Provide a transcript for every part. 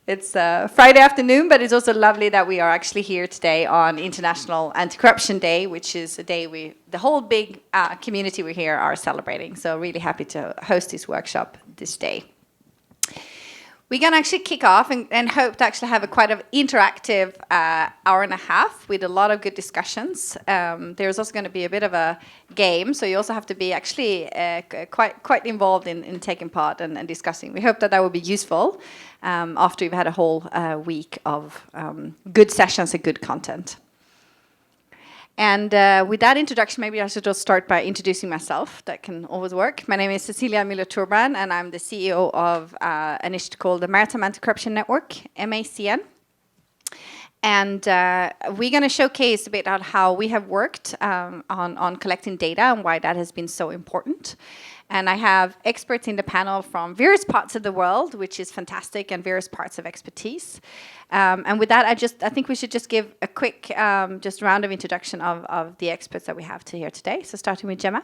It's Friday afternoon, but it's also lovely that we are actually here today on International Anti-Corruption Day, which is a day the whole big community we here are celebrating. So really happy to host this workshop this day. We're going to actually kick off and hope to actually have a quite an interactive hour and a half with a lot of good discussions. There's also going to be a bit of a game, so you also have to be actually quite involved in taking part and discussing. We hope that will be useful after you've had a whole week of good sessions and good content. And with that introduction, maybe I should just start by introducing myself. That can always work. My name is Cecilia Müller Torbrand, and I'm the CEO of an initiative called the Maritime Anti-Corruption Network, MACN. And we're going to showcase a bit on how we have worked on collecting data and why that has been so important. And I have experts in the panel from various parts of the world, which is fantastic, and various parts of expertise. And with that, I think we should just give a quick just round of introduction of the experts that we have here today. So starting with Gemma.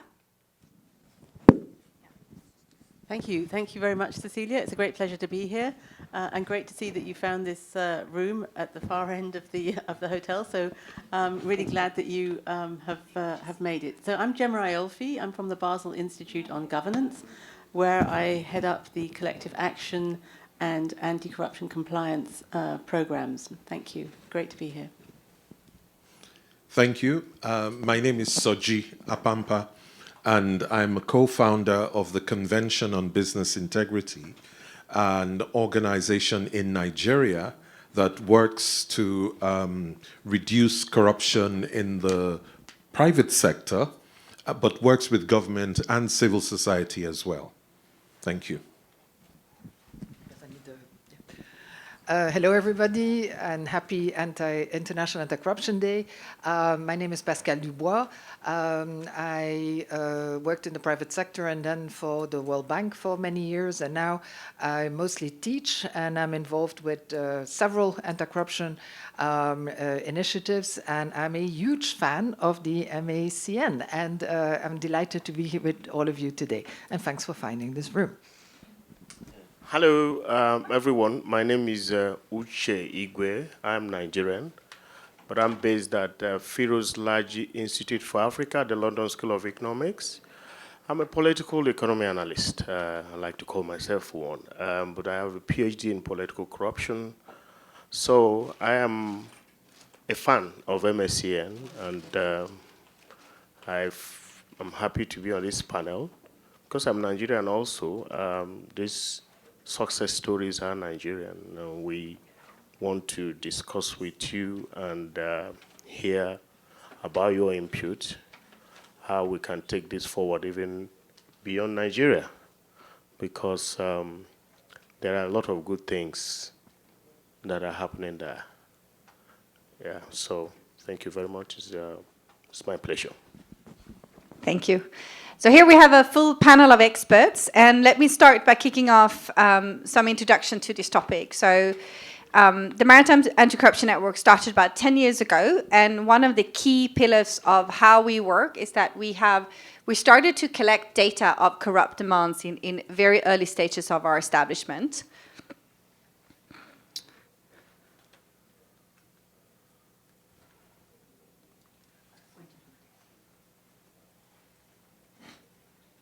Thank you. Thank you very much, Cecilia. It's a great pleasure to be here, and great to see that you found this room at the far end of the hotel. So really glad that you have made it. So I'm Gemma Aiolfi. I'm from the Basel Institute on Governance, where I head up the collective action and anti-corruption compliance programs. Thank you. Great to be here. Thank you. My name is Olusoji APAMPA, and I'm a co-founder of the Convention on Business Integrity, an organization in Nigeria that works to reduce corruption in the private sector, but works with government and civil society as well. Thank you. Hello, everybody, and happy International Anti-Corruption Day. My name is Pascale Dubois. I worked in the private sector and then for the World Bank for many years, and now I mostly teach, and I'm involved with several anti-corruption initiatives, and I'm a huge fan of the MACN, and I'm delighted to be here with all of you today, and thanks for finding this room. Hello, everyone. My name is Uche Igwe. I'm Nigerian, but I'm based at Firoz Laji Institute for Africa, the London School of Economics. I'm a political economy analyst. I like to call myself one, but I have a PhD in political corruption. So I am a fan of MSCN, and I'm happy to be on this panel because I'm Nigerian also. This success stories are Nigerian. We want to discuss with you and hear about your input, how we can take this forward even beyond Nigeria, because there are a lot of good things that are happening there. Yeah, so thank you very much. It's my pleasure. Thank you. So here we have a full panel of experts, and let me start by kicking off some introduction to this topic. So the Maritime Anti-Corruption Network started about 10 years ago, and one of the key pillars of how we work is that we started to collect data of corrupt demands in very early stages of our establishment.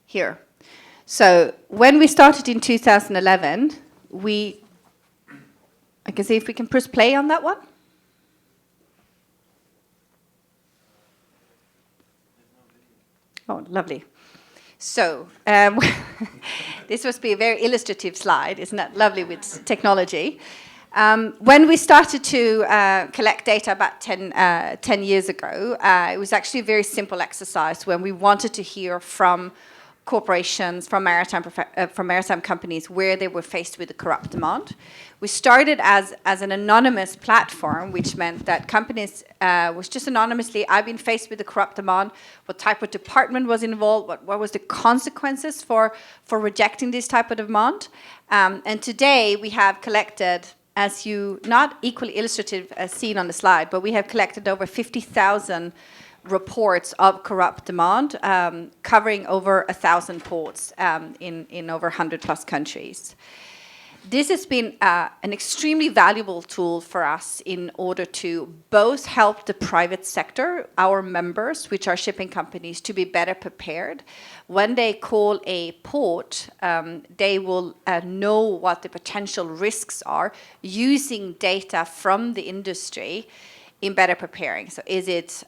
Here. So when we started in 2011, I can see if we can press play on that one. Oh, lovely. So this must be a very illustrative slide. Isn't that lovely with technology? When we started to collect data about 10 years ago, it was actually a very simple exercise when we wanted to hear from corporations, from maritime companies where they were faced with a corrupt demand. We started as an anonymous platform, which meant that companies was just anonymously, I've been faced with a corrupt demand, what type of department was involved, what was the consequences for rejecting this type of demand. And today we have collected, as you, not equally illustrative as seen on the slide, but we have collected over 50,000 reports of corrupt demand, covering over 1,000 ports in over 100 plus countries. This has been an extremely valuable tool for us in order to both help the private sector, our members, which are shipping companies, to be better prepared. When they call a port, they will know what the potential risks are using data from the industry in better preparing. So is it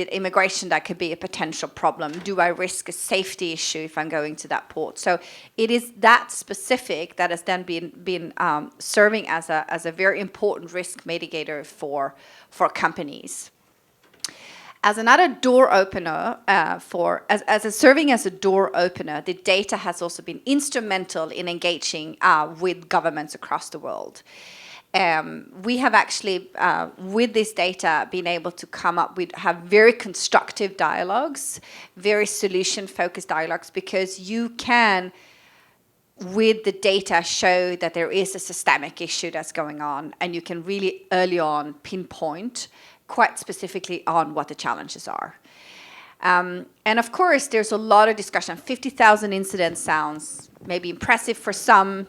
immigration that could be a potential problem? Do I risk a safety issue if I'm going to that port? So it is that specific that has then been serving as a very important risk mitigator for companies. As another door opener, serving as a door opener, the data has also been instrumental in engaging with governments across the world. We have actually, with this data, been able to have very constructive dialogues, very solution-focused dialogues, because you can, with the data, show that there is a systemic issue that's going on, and you can really early on pinpoint quite specifically on what the challenges are. And of course, there's a lot of discussion. 50,000 incidents sounds maybe impressive for some,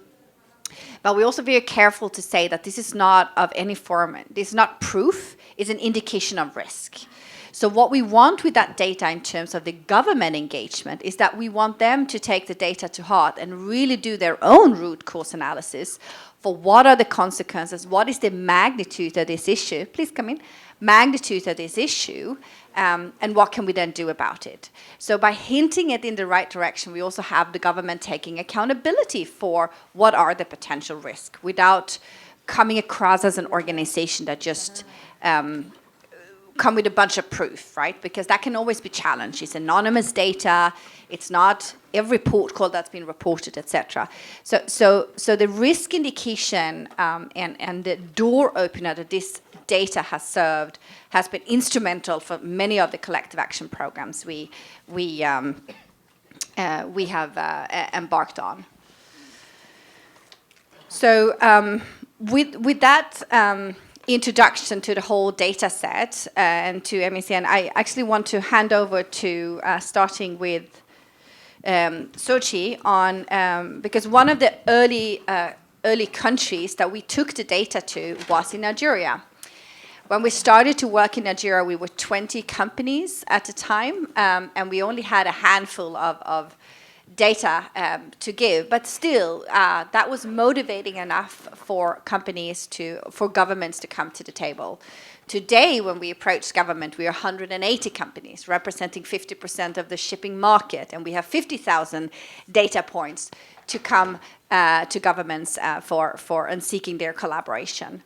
but we're also very careful to say that this is not of any form, this is not proof, it's an indication of risk. So what we want with that data in terms of the government engagement is that we want them to take the data to heart and really do their own root cause analysis for what are the consequences, what is the magnitude of this issue, please come in, magnitude of this issue, and what can we then do about it? So by hinting it in the right direction, we also have the government taking accountability for what are the potential risks without coming across as an organization that just come with a bunch of proof, right? Because that can always be challenged. It's anonymous data. It's not every port call that's been reported, etc. So the risk indication and the door opener that this data has served has been instrumental for many of the collective action programs we have embarked on. So with that introduction to the whole data set and to MACN, I actually want to hand over to starting with Sochi on because one of the early countries that we took the data to was in Nigeria. When we started to work in Nigeria, we were 20 companies at the time, and we only had a handful of data to give. But still, that was motivating enough for governments to come to the table. Today, when we approach government, we are 180 companies representing 50% of the shipping market, and we have 50,000 data points to come to governments and seeking their collaboration.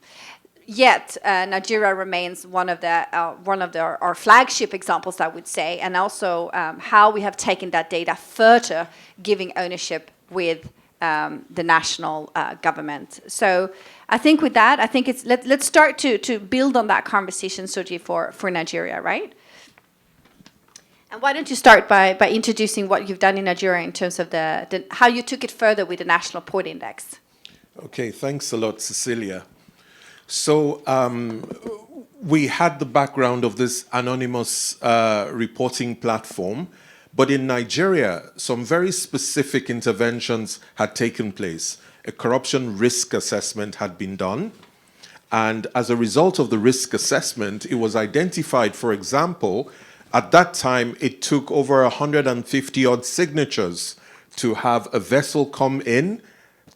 Yet, Nigeria remains one of our flagship examples, I would say, and also how we have taken that data further, giving ownership with the national government. So, I think with that, let's start to build on that conversation, Soji, for Nigeria, right? And why don't you start by introducing what you've done in Nigeria in terms of how you took it further with the National Port Index? Okay, thanks a lot, Cecilia. So we had the background of this anonymous reporting platform, but in Nigeria, some very specific interventions had taken place. A corruption risk assessment had been done, and as a result of the risk assessment, it was identified, for example, at that time, it took over 150-odd signatures to have a vessel come in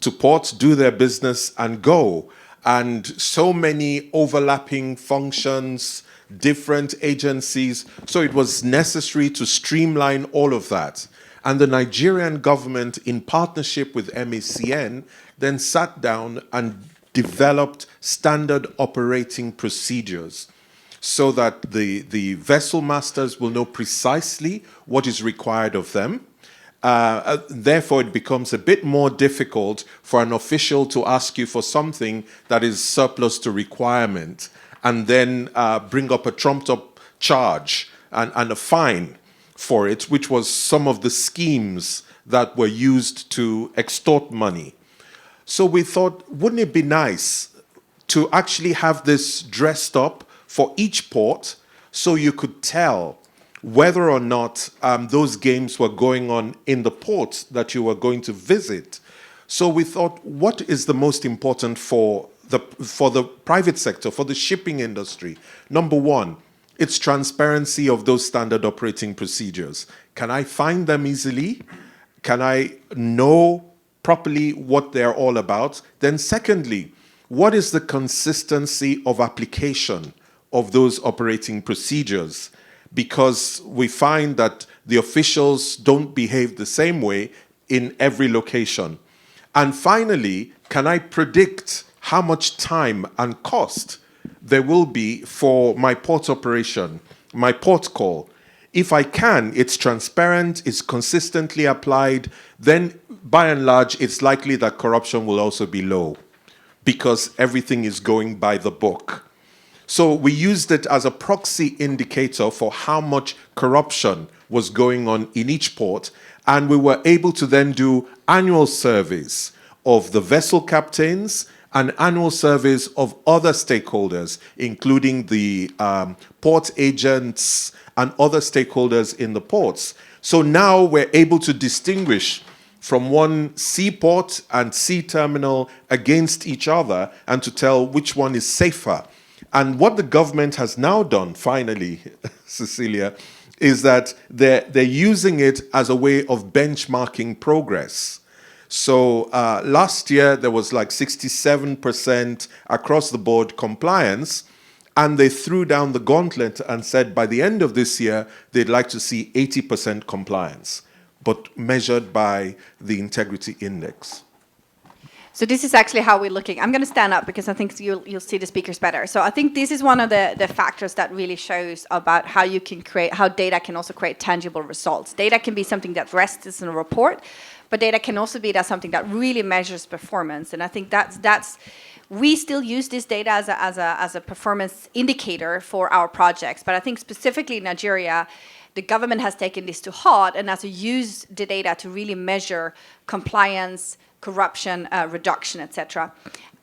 to port, do their business, and go. And so many overlapping functions, different agencies. So it was necessary to streamline all of that. And the Nigerian government, in partnership with MACN, then sat down and developed standard operating procedures so that the vessel masters will know precisely what is required of them. Therefore, it becomes a bit more difficult for an official to ask you for something that is surplus to requirement and then bring up a trumped-up charge and a fine for it, which was some of the schemes that were used to extort money. So we thought, wouldn't it be nice to actually have this dressed up for each port so you could tell whether or not those games were going on in the port that you were going to visit. So we thought, what is the most important for the private sector, for the shipping industry? Number one, it's transparency of those standard operating procedures. Can I find them easily? Can I know properly what they're all about? Then secondly, what is the consistency of application of those operating procedures? Because we find that the officials don't behave the same way in every location. And finally, can I predict how much time and cost there will be for my port operation, my port call? If I can, it's transparent, it's consistently applied, then by and large, it's likely that corruption will also be low because everything is going by the book. So we used it as a proxy indicator for how much corruption was going on in each port, and we were able to then do annual surveys of the vessel captains and annual surveys of other stakeholders, including the port agents and other stakeholders in the ports. So now we're able to distinguish from one seaport and sea terminal against each other and to tell which one is safer. And what the government has now done, finally, Cecilia, is that they're using it as a way of benchmarking progress. So last year, there was like 67% across the board compliance, and they threw down the gauntlet and said by the end of this year, they'd like to see 80% compliance, but measured by the integrity index. So this is actually how we're looking. I'm going to stand up because I think you'll see the speakers better. So I think this is one of the factors that really shows about how you can create, how data can also create tangible results. Data can be something that rests in a report, but data can also be something that really measures performance. And I think that's we still use this data as a performance indicator for our projects. But I think specifically in Nigeria, the government has taken this to heart and has used the data to really measure compliance, corruption, reduction, etc.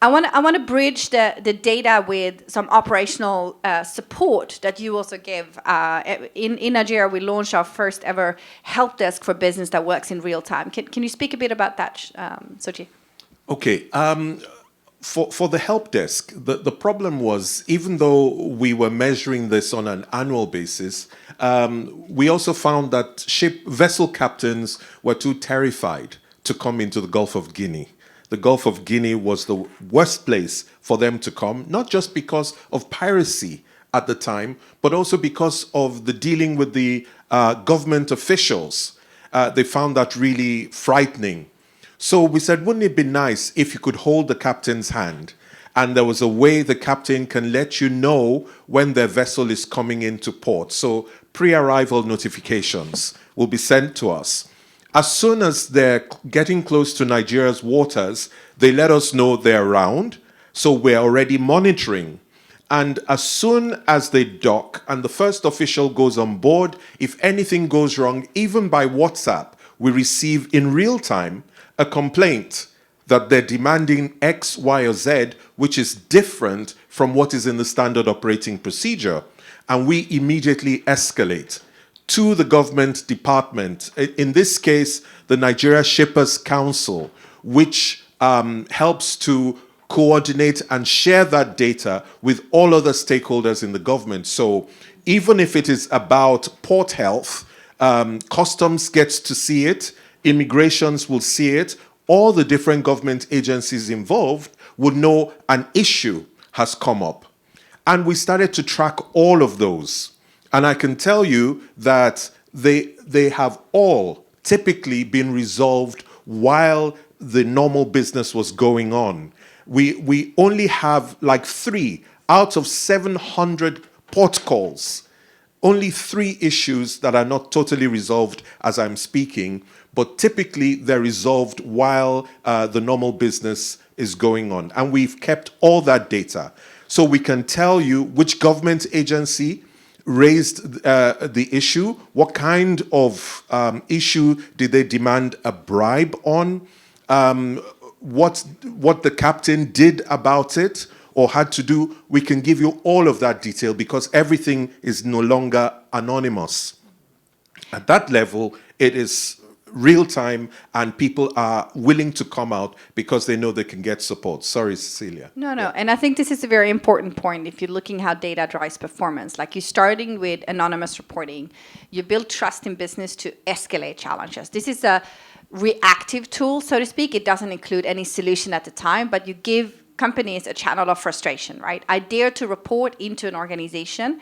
I want to bridge the data with some operational support that you also give. In Nigeria, we launched our first ever help desk for business that works in real time. Can you speak a bit about that, Soji? Okay. For the help desk, the problem was, even though we were measuring this on an annual basis, we also found that vessel captains were too terrified to come into the Gulf of Guinea. The Gulf of Guinea was the worst place for them to come, not just because of piracy at the time, but also because of the dealing with the government officials. They found that really frightening. So we said, wouldn't it be nice if you could hold the captain's hand? And there was a way the captain can let you know when their vessel is coming into port. So pre-arrival notifications will be sent to us. As soon as they're getting close to Nigeria's waters, they let us know they're around, so we're already monitoring. And as soon as they dock and the first official goes on board, if anything goes wrong, even by WhatsApp, we receive in real time a complaint that they're demanding X, Y, or Z, which is different from what is in the standard operating procedure. And we immediately escalate to the government department, in this case, the Nigeria Shippers Council, which helps to coordinate and share that data with all other stakeholders in the government. So even if it is about port health, customs gets to see it, immigrations will see it, all the different government agencies involved would know an issue has come up. And we started to track all of those. And I can tell you that they have all typically been resolved while the normal business was going on. We only have like 3 out of 700 port calls, only 3 issues that are not totally resolved as I'm speaking, but typically they're resolved while the normal business is going on. And we've kept all that data. So we can tell you which government agency raised the issue, what kind of issue did they demand a bribe on, what the captain did about it or had to do. We can give you all of that detail because everything is no longer anonymous. At that level, it is real time, and people are willing to come out because they know they can get support. Sorry, Cecilia. No. And I think this is a very important point if you're looking how data drives performance. Like, you're starting with anonymous reporting. You build trust in business to escalate challenges. This is a reactive tool, so to speak. It doesn't include any solution at the time, but you give companies a channel of frustration, right? I dare to report into an organization.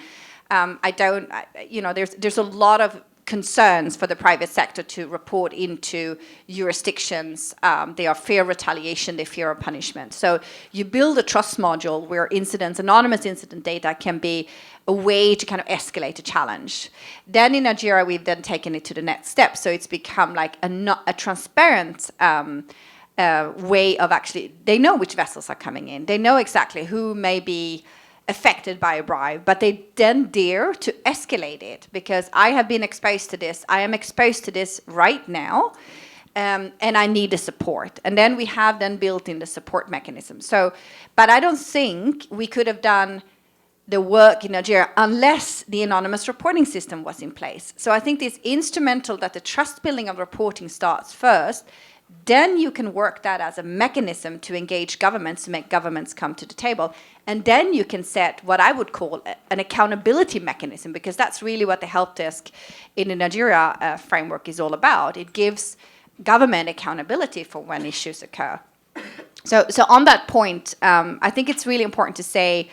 There's a lot of concerns for the private sector to report into jurisdictions. They are fear of retaliation, they fear of punishment. So you build a trust module where anonymous incident data can be a way to kind of escalate a challenge. Then in Nigeria, we've then taken it to the next step. So it's become like a transparent way of actually, they know which vessels are coming in. They know exactly who may be affected by a bribe, but they then dare to escalate it because I have been exposed to this. I am exposed to this right now, and I need the support. And then we have then built in the support mechanism. So, but I don't think we could have done the work in Nigeria unless the anonymous reporting system was in place. So I think it's instrumental that the trust building of reporting starts first. Then you can work that as a mechanism to engage governments, to make governments come to the table. And then you can set what I would call an accountability mechanism, because that's really what the help desk in the Nigeria framework is all about. It gives government accountability for when issues occur. So on that point, I think it's really important to say,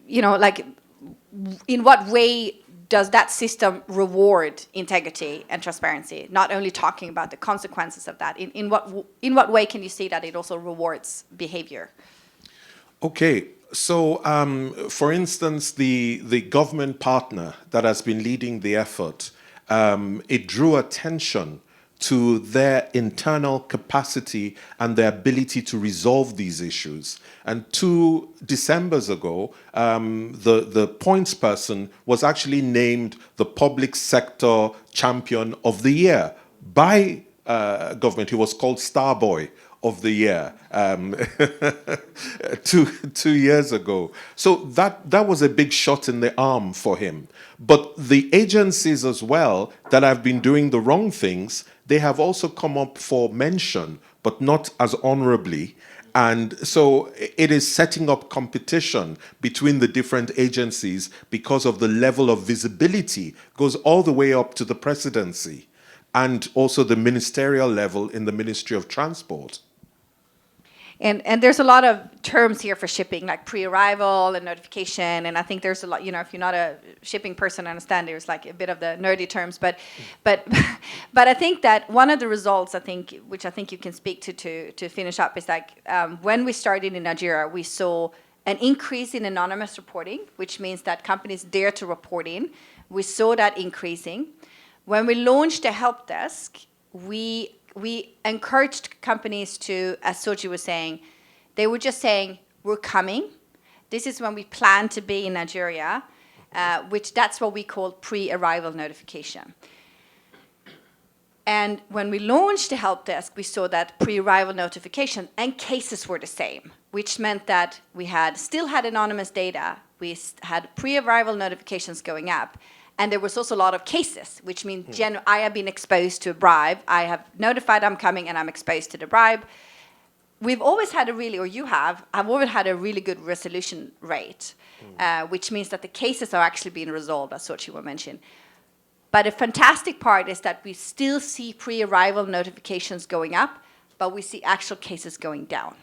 in what way does that system reward integrity and transparency? Not only talking about the consequences of that, in what way can you see that it also rewards behavior? Okay, so for instance, the government partner that has been leading the effort, it drew attention to their internal capacity and their ability to resolve these issues. And 2 Decembers ago, the points person was actually named the Public Sector Champion of the Year by government. He was called Starboy of the Year 2 years ago. So that was a big shot in the arm for him. But the agencies as well that have been doing the wrong things, they have also come up for mention, but not as honorably. And so it is setting up competition between the different agencies because of the level of visibility goes all the way up to the presidency and also the ministerial level in the Ministry of Transport. And there's a lot of terms here for shipping, like pre-arrival and notification. And I think there's a lot, if you're not a shipping person, I understand there's like a bit of the nerdy terms. But I think that one of the results, which I think you can speak to finish up, is like when we started in Nigeria, we saw an increase in anonymous reporting, which means that companies dare to report in. We saw that increasing. When we launched a help desk, we encouraged companies to, as Soji was saying, they were just saying, we're coming. This is when we plan to be in Nigeria, which that's what we call pre-arrival notification. And when we launched the help desk, we saw that pre-arrival notification and cases were the same, which meant that we still had anonymous data. We had pre-arrival notifications going up. And there was also a lot of cases, which means I have been exposed to a bribe. I have notified I'm coming and I'm exposed to the bribe. We've always had I've always had a really good resolution rate, which means that the cases are actually being resolved, as Sochi will mention. But a fantastic part is that we still see pre-arrival notifications going up, but we see actual cases going down.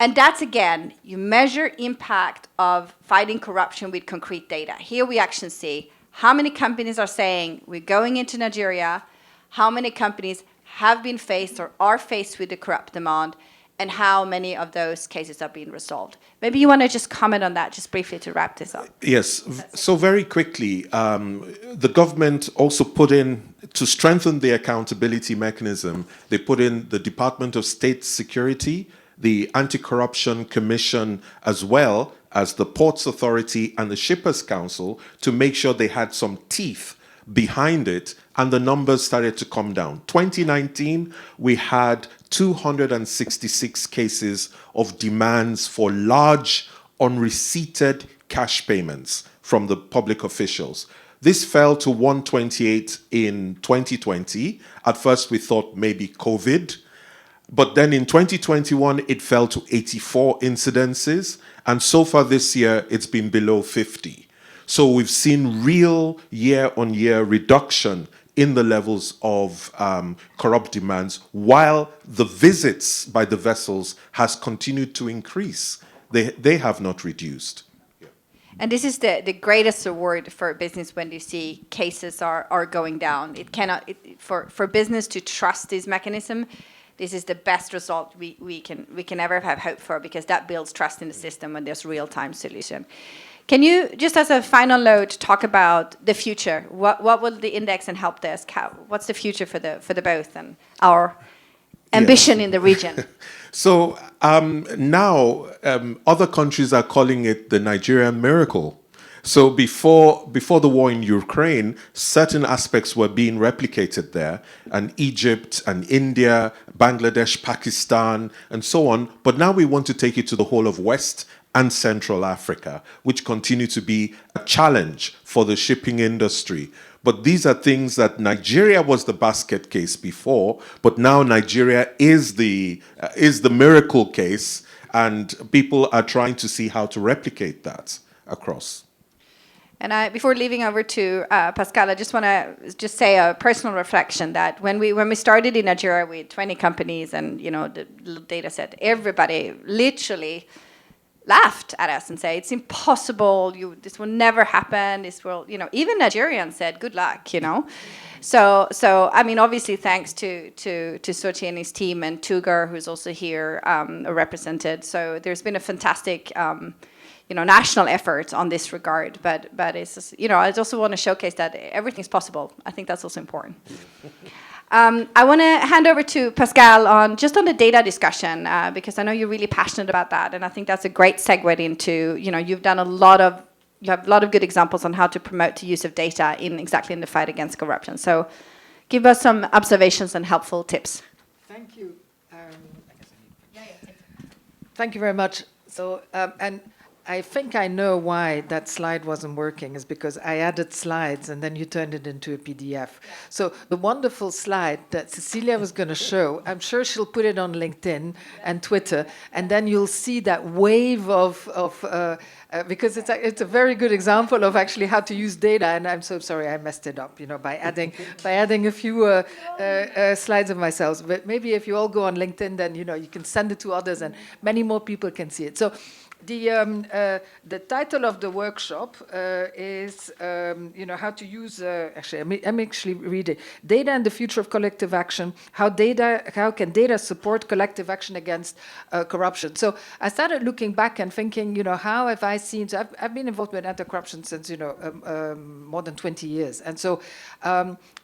And that's, again, you measure impact of fighting corruption with concrete data. Here we actually see how many companies are saying we're going into Nigeria, how many companies have been faced or are faced with the corrupt demand, and how many of those cases are being resolved. Maybe you want to just comment on that just briefly to wrap this up. Yes, so very quickly, the government also put in, to strengthen the accountability mechanism, they put in the Department of State Security, the Anti-Corruption Commission, as well as the Ports Authority and the Shippers Council, to make sure they had some teeth behind it, and the numbers started to come down. 2019, we had 266 cases of demands for large unreceipted cash payments from the public officials. This fell to 128 in 2020. At first, we thought maybe COVID. But then in 2021, it fell to 84 incidences. And so far this year, it's been below 50. So we've seen real year-on-year reduction in the levels of corrupt demands, while the visits by the vessels has continued to increase. They have not reduced. And this is the greatest reward for business when you see cases are going down. It cannot, for business to trust this mechanism, this is the best result we can ever have hoped for, because that builds trust in the system when there's real-time solution. Can you, just as a final note, talk about the future? What will the index and help desk? What's the future for the both and our ambition in the region? So now other countries are calling it the Nigerian miracle. So before the war in Ukraine, certain aspects were being replicated there, and Egypt and India, Bangladesh, Pakistan, and so on. But now we want to take it to the whole of West and Central Africa, which continue to be a challenge for the shipping industry. But these are things that Nigeria was the basket case before, but now Nigeria is the miracle case, and people are trying to see how to replicate that across. And before leaving over to Pascale, I just want to say a personal reflection that when we started in Nigeria with 20 companies and the data set, everybody literally laughed at us and said, it's impossible, this will never happen, this will, even Nigerians said, good luck, So I mean, obviously, thanks to Sochi and his team, and Tugar, who's also here represented. So there's been a fantastic, national effort on this regard. But it's just, I also want to showcase that everything's possible. I think that's also important. I want to hand over to Pascale on the data discussion, because I know you're really passionate about that, and I think that's a great segue into, you've done you have a lot of good examples on how to promote the use of data in the fight against corruption. So give us some observations and helpful tips. Thank you. Thank you very much. So, and I think I know why that slide wasn't working, is because I added slides and then you turned it into a PDF. So the wonderful slide that Cecilia was going to show, I'm sure she'll put it on LinkedIn and Twitter, and then you'll see that wave of because it's a very good example of actually how to use data, and I'm so sorry I messed it up, by adding a few slides of myself. But maybe if you all go on LinkedIn, then you can send it to others, and many more people can see it. So the title of the workshop is how to use actually let me actually read it. Data and the future of collective action. How can data support collective action against corruption? So I started looking back and thinking, how have I seen? So I've been involved with anti-corruption since more than 20 years, and so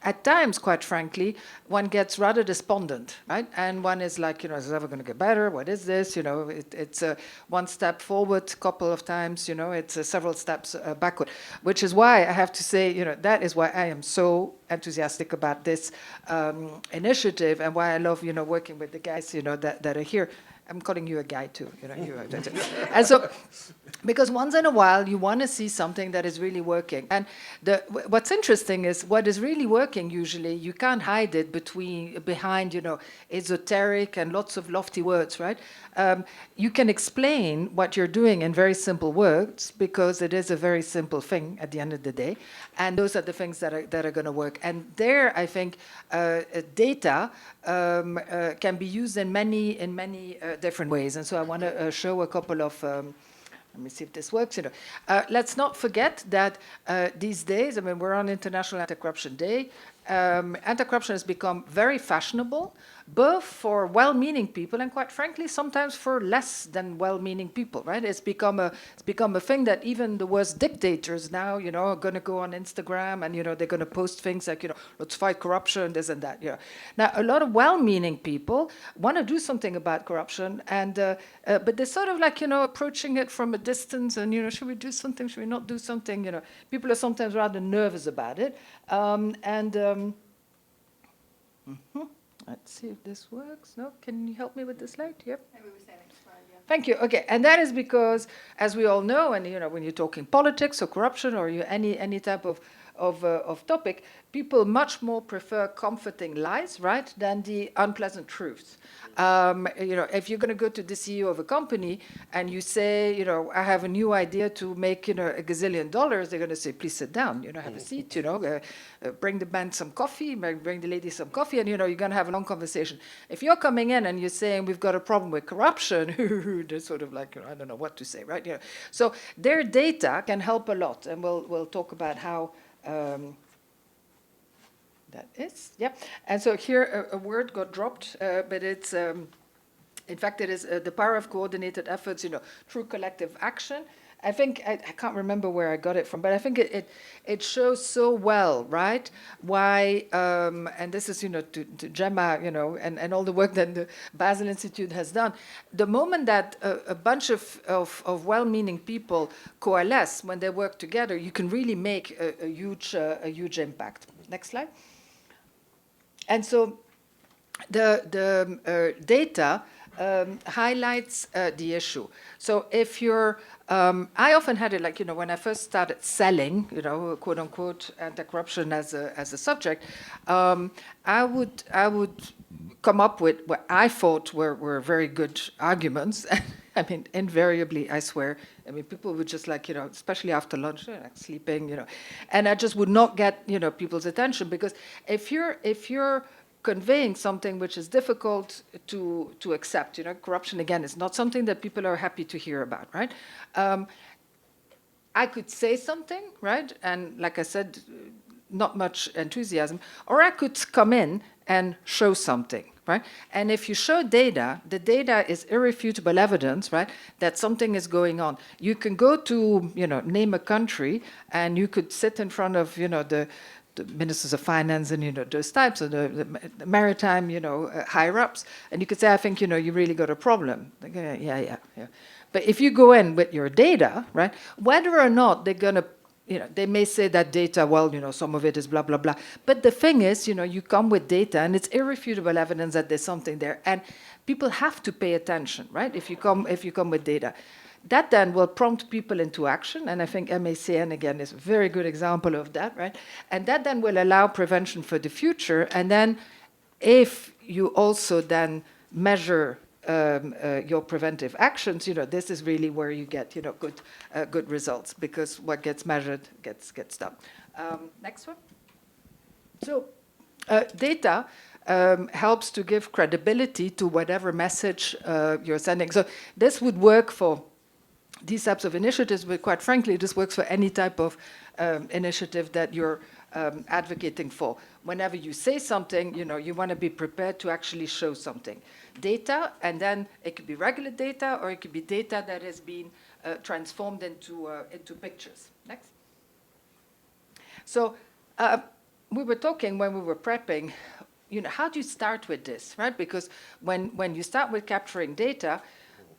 at times, quite frankly, one gets rather despondent, right? And one is like, is it ever going to get better? What is this? It's one step forward a couple of times, it's several steps backward, which is why I have to say, that is why I am so enthusiastic about this initiative, and why I love, working with the guys, that are here. I'm calling you a guy too, and so, because once in a while you want to see something that is really working. And what's interesting is what is really working. Usually, you can't hide it behind esoteric and lots of lofty words, right? You can explain what you're doing in very simple words, because it is a very simple thing at the end of the day, and those are the things that are going to work. And there, I think data can be used in many different ways. And so I want to show a couple of. Let me see if this works. Let's not forget that these days, we're on International Anti-Corruption Day. Anti-corruption has become very fashionable, both for well-meaning people and, quite frankly, sometimes for less than well-meaning people. Right? It's become a thing that even the worst dictators now, are going to go on Instagram and they're going to post things like let's fight corruption, this and that. Now a lot of well-meaning people want to do something about corruption, and but they're sort of like approaching it from a distance, and should we do something? Should we not do something? People are sometimes rather nervous about it, Let's see if this works. No, can you help me with the slide? Yep. Thank you. Okay, and that is because, as we all know, and when you're talking politics or corruption or any type of of topic, people much more prefer comforting lies, right, than the unpleasant truths. If you're going to go to the CEO of a company and you say, I have a new idea to make, $1 gazillion, they're going to say, please sit down, have a seat, bring the band some coffee, bring the lady some coffee, and, you're going to have a long conversation. If you're coming in and you're saying, we've got a problem with corruption, they're sort of like, I don't know what to say, right? So their data can help a lot, and we'll talk about how that is, yeah. And so here a word got dropped, but it's, in fact, it is the power of coordinated efforts, through collective action. I think, I can't remember where I got it from, but I think it shows so well, right, why, and this is, to Gemma, and all the work that the Basel Institute has done, the moment that a bunch of well-meaning people coalesce, when they work together, you can really make a huge impact. Next slide. And so the data highlights the issue. So if you're, I often had it like, when I first started selling, quote unquote, anti-corruption as a subject, I would come up with what I thought were very good arguments. I mean, invariably, I swear, people would just like, especially after lunch, like sleeping, and I just would not get, people's attention, because if you're conveying something which is difficult to accept, corruption, again, is not something that people are happy to hear about, right? I could say something, right? And like I said, not much enthusiasm, or I could come in and show something, right? And if you show data, the data is irrefutable evidence, right, that something is going on. You can go to, name a country, and you could sit in front of, the ministers of finance and, those types of the Maritime, higher ups, and you could say, I think, you really got a problem. Like, yeah. But if you go in with your data, right, whether or not they're going to, they may say that data, well, some of it is blah, blah, blah. But the thing is, you come with data, and it's irrefutable evidence that there's something there. And people have to pay attention, right, if you come with data. That then will prompt people into action, and I think MACN, again, is a very good example of that, right? And that then will allow prevention for the future. And then if you also then measure your preventive actions, this is really where you get, good results, because what gets measured gets done. Next one. So data helps to give credibility to whatever message you're sending. So this would work for these types of initiatives, but quite frankly, this works for any type of initiative that you're advocating for. Whenever you say something, you want to be prepared to actually show something. Data, and then it could be regular data, or it could be data that has been transformed into pictures. Next. So we were talking when we were prepping, how do you start with this, right? Because when you start with capturing data,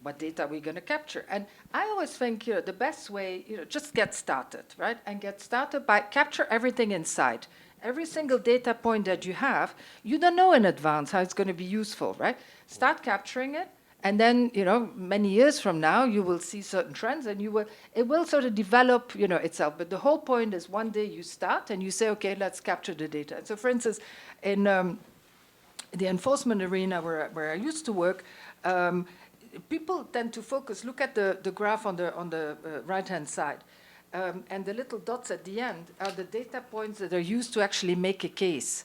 what data are we going to capture? And I always think, the best way, just get started, right? And get started by capture everything inside. Every single data point that you have, you don't know in advance how it's going to be useful, right? Start capturing it, and then, many years from now, you will see certain trends, and it will sort of develop, itself. But the whole point is one day you start and you say, okay, let's capture the data. And so, for instance, in the enforcement arena where I used to work, people tend to focus. Look at the graph on the right-hand side. And the little dots at the end are the data points that are used to actually make a case.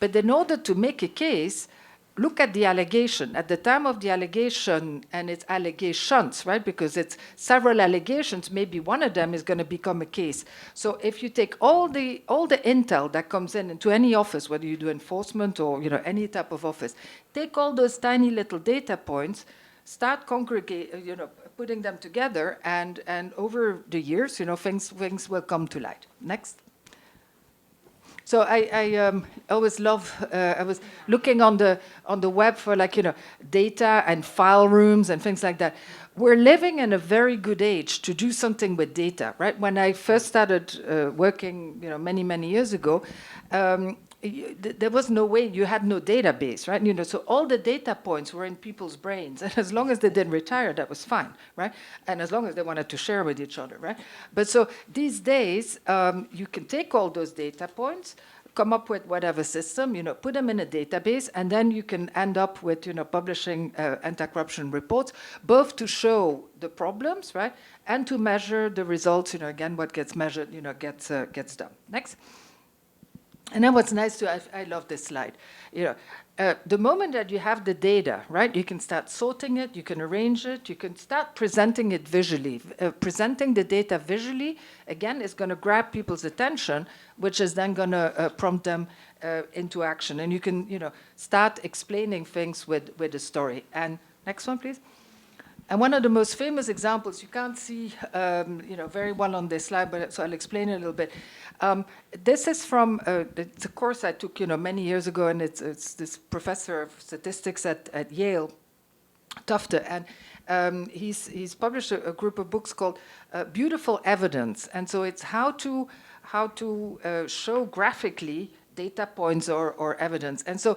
But in order to make a case, look at the allegation. At the time of the allegation, and it's allegations, right? Because it's several allegations, maybe one of them is going to become a case. So if you take all the intel that comes into any office, whether you do enforcement or any type of office, take all those tiny little data points, start putting them together, and over the years, things will come to light. Next. So I always love. I was looking on the web for data and file rooms and things like that. We're living in a very good age to do something with data, right? When I first started working, many years ago. there was no way, you had no database, right? So all the data points were in people's brains, and as long as they didn't retire, that was fine, right? And as long as they wanted to share with each other, right? But so these days, you can take all those data points, come up with whatever system, put them in a database, and then you can end up with, publishing anti-corruption reports, both to show the problems, right, and to measure the results. Again, what gets measured, gets done. Next. And then what's nice too, I love this slide. The moment that you have the data, right, you can start sorting it, you can arrange it, you can start presenting it visually. Presenting the data visually, again, is going to grab people's attention, which is then going to prompt them into action. And you can, start explaining things with a story. And next one, please. And one of the most famous examples, you can't see very well on this slide, but so I'll explain it a little bit. This is from it's a course I took many years ago, and it's this professor of statistics at Yale, Tufte, and he's published a group of books called Beautiful Evidence, and so it's how to show graphically data points or evidence. And so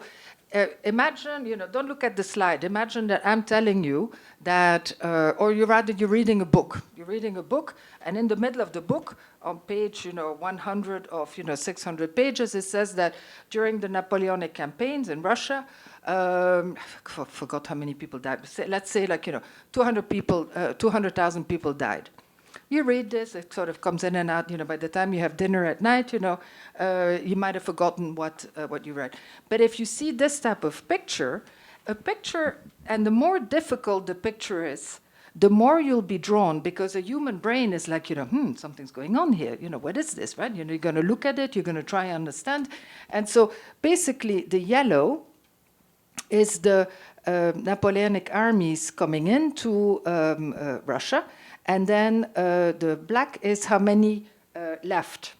imagine, don't look at the slide. Imagine that I'm telling you that, or you're reading a book. You're reading a book, and in the middle of the book, on page 100 of 600 pages, it says that during the Napoleonic campaigns in Russia, I forgot how many people died. Let's say 200,000 people died. You read this, it sort of comes in and out. By the time you have dinner at night, you might have forgotten what you read. But if you see this type of picture, and the more difficult the picture is, the more you'll be drawn, because a human brain is like, something's going on here. What is this, right? You're going to look at it, you're going to try and understand. And so basically the yellow is the Napoleonic armies coming into Russia. And then the black is how many left.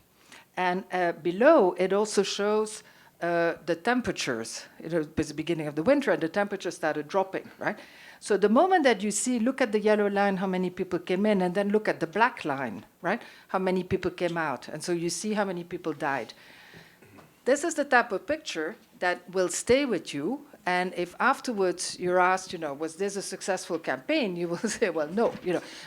And below, it also shows the temperatures. It was the beginning of the winter, and the temperature started dropping, right? So the moment that you see, look at the yellow line, how many people came in, and then look at the black line, right? How many people came out. And so you see how many people died. This is the type of picture that will stay with you. And if afterwards you're asked, was this a successful campaign, you will say, well, no,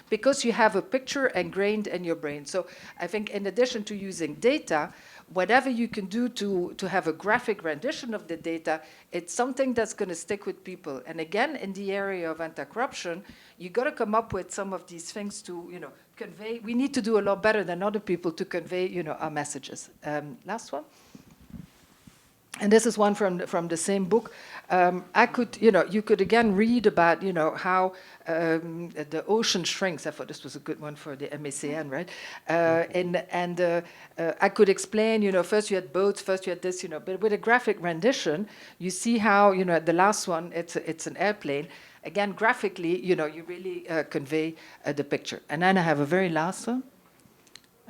because you have a picture ingrained in your brain. So I think in addition to using data, whatever you can do to have a graphic rendition of the data, it's something that's going to stick with people. And again, in the area of anti-corruption, you got to come up with some of these things to, convey. We need to do a lot better than other people to convey, our messages. Last one. And this is one from the same book. I could, you could again read about, how the ocean shrinks. I thought this was a good one for the MACN, right? I could explain, first you had boats, first you had this, but with a graphic rendition, you see how, the last one, it's an airplane. Again, graphically, you really convey the picture. And then I have a very last one.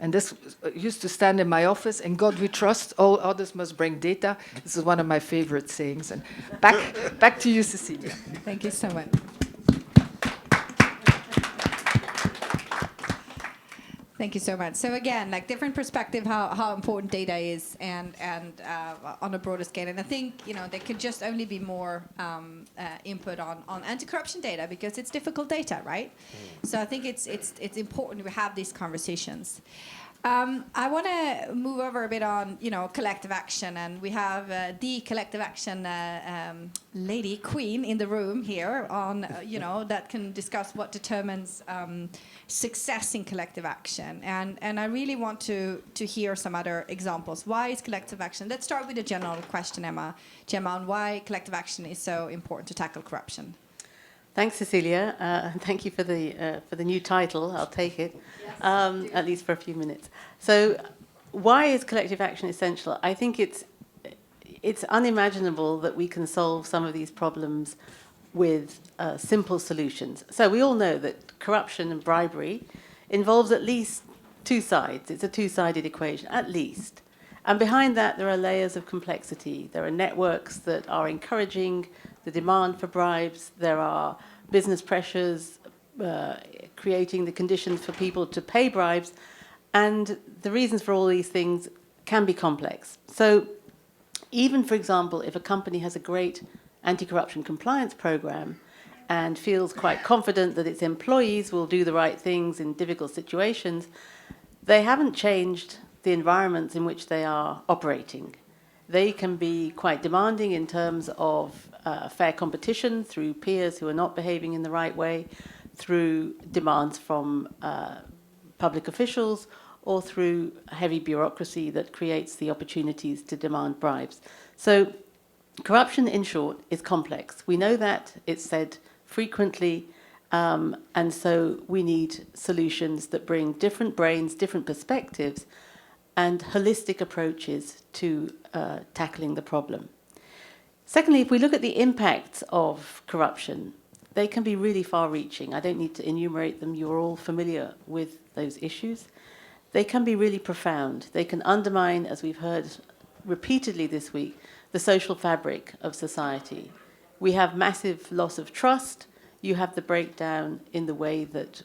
And this used to stand in my office, in God we trust, all others must bring data. This is one of my favorite sayings. And back to you, Cecilia. Thank you so much. Thank you so much. So again, different perspective how important data is and on a broader scale. And I think there could just only be more input on anti-corruption data because it's difficult data, right? So I think it's important we have these conversations. I want to move over a bit on collective action, and we have the collective action lady queen in the room here on that can discuss what determines success in collective action, and I really want to hear some other examples. Why is collective action? Let's start with a general question, Gemma, on why collective action is so important to tackle corruption. Thanks, Cecilia, and thank you for the new title. I'll take it, yes. At least for a few minutes. So, why is collective action essential? I think it's unimaginable that we can solve some of these problems with simple solutions. So we all know that corruption and bribery involves at least two sides. It's a two-sided equation, at least. And behind that, there are layers of complexity. There are networks that are encouraging the demand for bribes. There are business pressures creating the conditions for people to pay bribes. And the reasons for all these things can be complex. So Even, for example, if a company has a great anti-corruption compliance program and feels quite confident that its employees will do the right things in difficult situations, they haven't changed the environments in which they are operating. They can be quite demanding in terms of fair competition through peers who are not behaving in the right way, through demands from public officials, or through heavy bureaucracy that creates the opportunities to demand bribes. So corruption, in short, is complex. We know that, it's said frequently, and so we need solutions that bring different brains, different perspectives, and holistic approaches to tackling the problem. Secondly, if we look at the impacts of corruption, they can be really far-reaching. I don't need to enumerate them. You're all familiar with those issues. They can be really profound. They can undermine, as we've heard repeatedly this week, the social fabric of society. We have massive loss of trust. You have the breakdown in the way that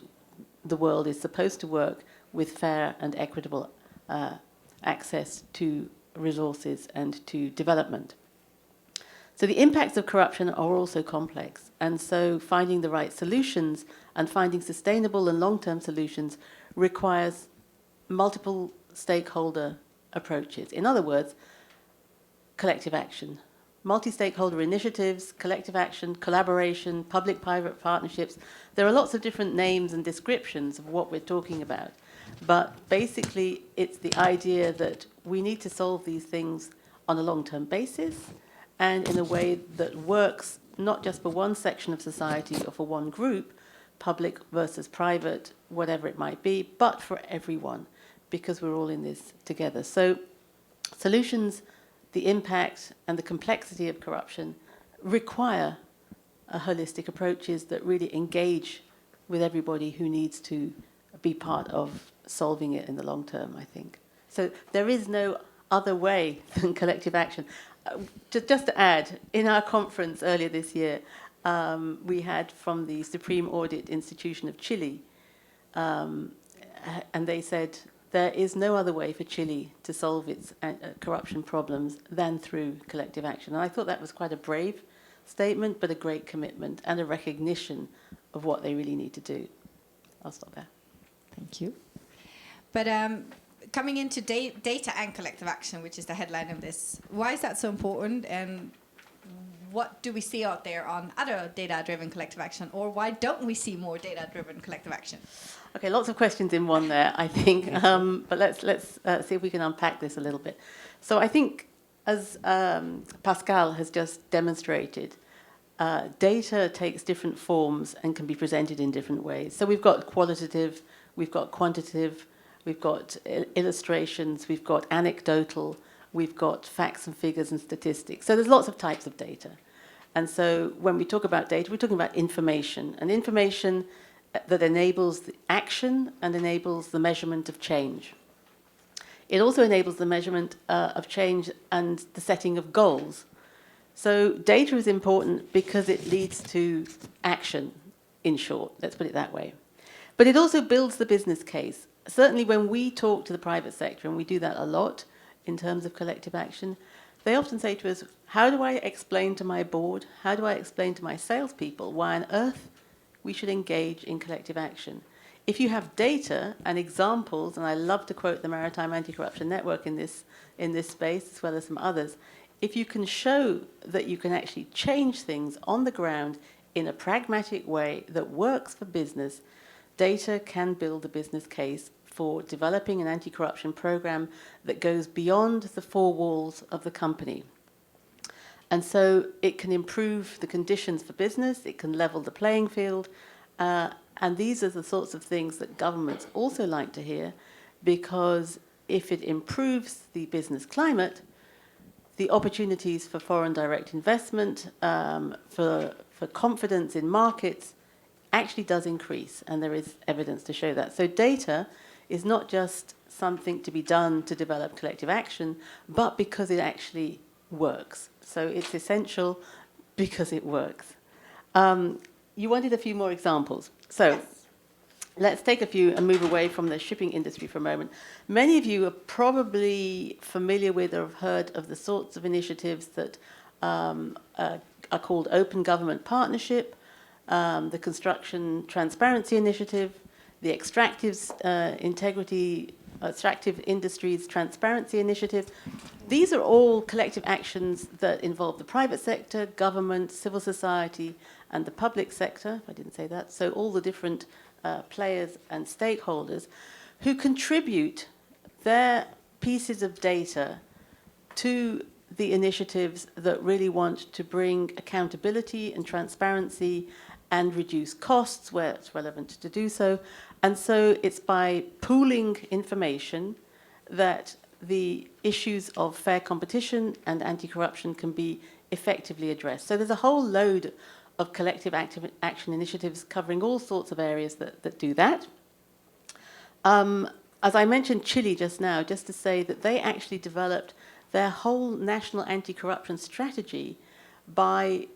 the world is supposed to work with fair and equitable access to resources and to development. So the impacts of corruption are also complex, and so finding the right solutions and finding sustainable and long-term solutions requires multiple stakeholder approaches. In other words, collective action. Multi-stakeholder initiatives, collective action, collaboration, public-private partnerships. There are lots of different names and descriptions of what we're talking about. But basically, it's the idea that we need to solve these things on a long-term basis and in a way that works not just for one section of society or for one group, public versus private, whatever it might be, but for everyone, because we're all in this together. So solutions, the impact and the complexity of corruption require holistic approaches that really engage with everybody who needs to be part of solving it in the long term, I think. So there is no other way than collective action. Just to add, in our conference earlier this year, we had from the Supreme Audit Institution of Chile, and they said there is no other way for Chile to solve its corruption problems than through collective action. And I thought that was quite a brave statement, but a great commitment and a recognition of what they really need to do. I'll stop there. Thank you. But coming into data and collective action, which is the headline of this, why is that so important? And what do we see out there on other data-driven collective action? Or why don't we see more data-driven collective action? Okay, lots of questions in one there, I think. But let's see if we can unpack this a little bit. So I think, as Pascale has just demonstrated, data takes different forms and can be presented in different ways. So we've got qualitative, we've got quantitative, we've got illustrations, we've got anecdotal, we've got facts and figures and statistics. So there's lots of types of data. And so when we talk about data, we're talking about information, and information that enables the action and enables the measurement of change. It also enables the measurement of change and the setting of goals. So data is important because it leads to action, in short. Let's put it that way. But it also builds the business case. Certainly when we talk to the private sector, and we do that a lot in terms of collective action, they often say to us, how do I explain to my board, how do I explain to my salespeople why on earth we should engage in collective action? If you have data and examples, and I love to quote the Maritime Anti-Corruption Network in this space, as well as some others, if you can show that you can actually change things on the ground in a pragmatic way that works for business, data can build a business case for developing an anti-corruption program that goes beyond the four walls of the company. And so it can improve the conditions for business, it can level the playing field, and these are the sorts of things that governments also like to hear, because if it improves the business climate, the opportunities for foreign direct investment, for confidence in markets, actually does increase, and there is evidence to show that. So data is not just something to be done to develop collective action, but because it actually works. So it's essential because it works. You wanted a few more examples. So let's take a few and move away from the shipping industry for a moment. Many of you are probably familiar with or have heard of the sorts of initiatives that are called Open Government Partnership, the Construction Transparency Initiative, the Extractive Industries Transparency Initiative. These are all collective actions that involve the private sector, government, civil society, and the public sector, if I didn't say that, so all the different players and stakeholders who contribute their pieces of data to the initiatives that really want to bring accountability and transparency and reduce costs where it's relevant to do so. And so it's by pooling information that the issues of fair competition and anti-corruption can be effectively addressed. So there's a whole load of collective action initiatives covering all sorts of areas that do that. As I mentioned Chile just now, just to say that they actually developed their whole national anti-corruption strategy by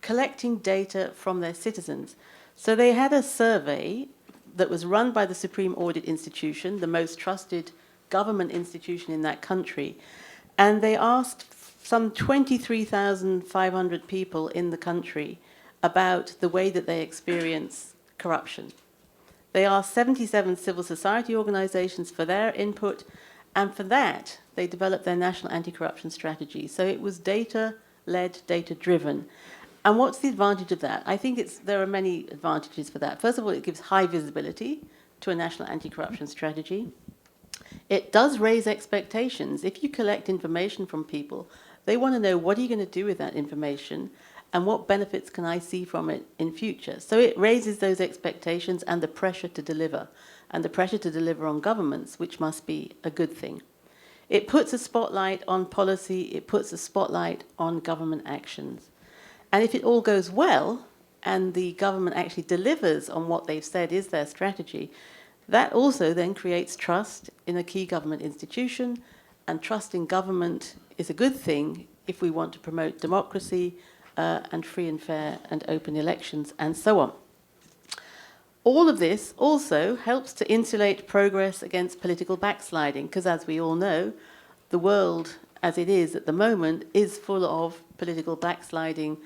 collecting data from their citizens. So they had a survey that was run by the Supreme Audit Institution, the most trusted government institution in that country, and they asked some 23,500 people in the country about the way that they experience corruption. They asked 77 civil society organizations for their input, and for that, they developed their national anti-corruption strategy. So it was data-led, data-driven. And what's the advantage of that? I think there are many advantages for that. First of all, it gives high visibility to a national anti-corruption strategy. It does raise expectations. If you collect information from people, they want to know, what are you going to do with that information and what benefits can I see from it in future? So it raises those expectations and the pressure to deliver, and the pressure to deliver on governments, which must be a good thing. It puts a spotlight on policy, it puts a spotlight on government actions. And if it all goes well, and the government actually delivers on what they've said is their strategy, that also then creates trust in a key government institution, and trust in government is a good thing if we want to promote democracy and free and fair and open elections, and so on. All of this also helps to insulate progress against political backsliding, because as we all know, the world as it is at the moment is full of political backsliding,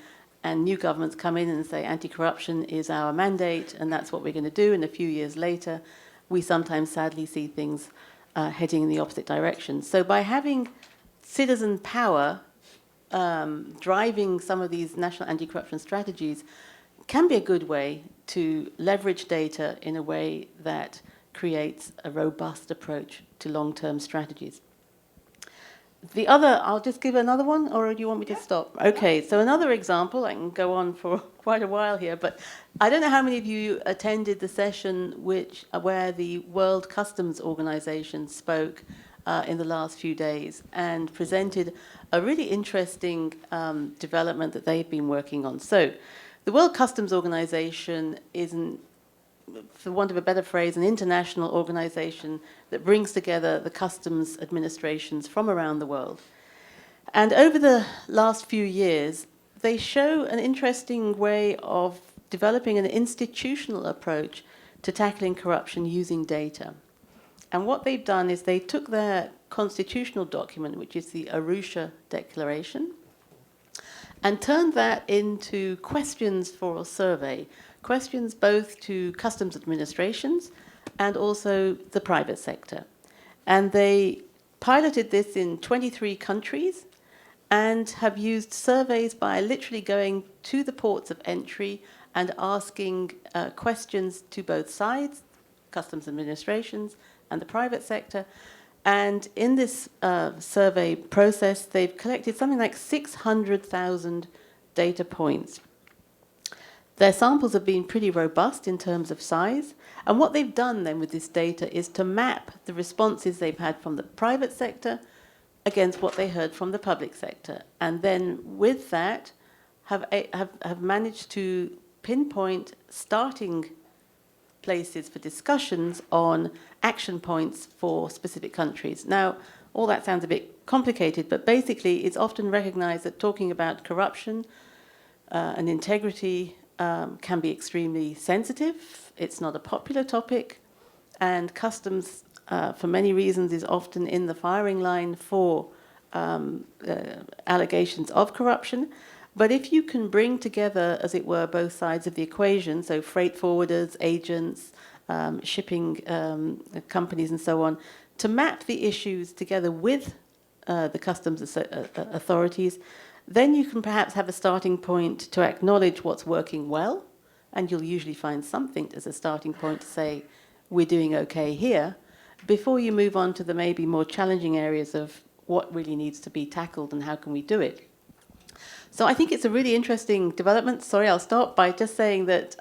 and new governments come in and say anti-corruption is our mandate and that's what we're going to do, and a few years later we sometimes sadly see things heading in the opposite direction. So by having citizen power driving some of these national anti-corruption strategies can be a good way to leverage data in a way that creates a robust approach to long-term strategies. The other, I'll just give another one, or do you want me to stop? Okay, so another example, I can go on for quite a while here, but I don't know how many of you attended the session where the World Customs Organization spoke in the last few days and presented a really interesting development that they've been working on. So the World Customs Organization is, for want of a better phrase, an international organization that brings together the customs administrations from around the world. And over the last few years, they show an interesting way of developing an institutional approach to tackling corruption using data. And what they've done is they took their constitutional document, which is the Arusha Declaration, and turned that into questions for a survey, questions both to customs administrations and also the private sector. And they piloted this in 23 countries and have used surveys by literally going to the ports of entry and asking questions to both sides, customs administrations and the private sector. And in this survey process, they've collected something like 600,000 data points. Their samples have been pretty robust in terms of size. And what they've done then with this data is to map the responses they've had from the private sector against what they heard from the public sector. And then with that, have managed to pinpoint starting places for discussions on action points for specific countries. Now, all that sounds a bit complicated, but basically it's often recognized that talking about corruption and integrity can be extremely sensitive. It's not a popular topic, and customs, for many reasons, is often in the firing line for allegations of corruption. But if you can bring together, as it were, both sides of the equation, so freight forwarders, agents, shipping companies and so on, to map the issues together with the customs authorities, then you can perhaps have a starting point to acknowledge what's working well, and you'll usually find something as a starting point to say, we're doing okay here, before you move on to the maybe more challenging areas of what really needs to be tackled and how can we do it. So I think it's a really interesting development. Sorry, I'll stop by just saying that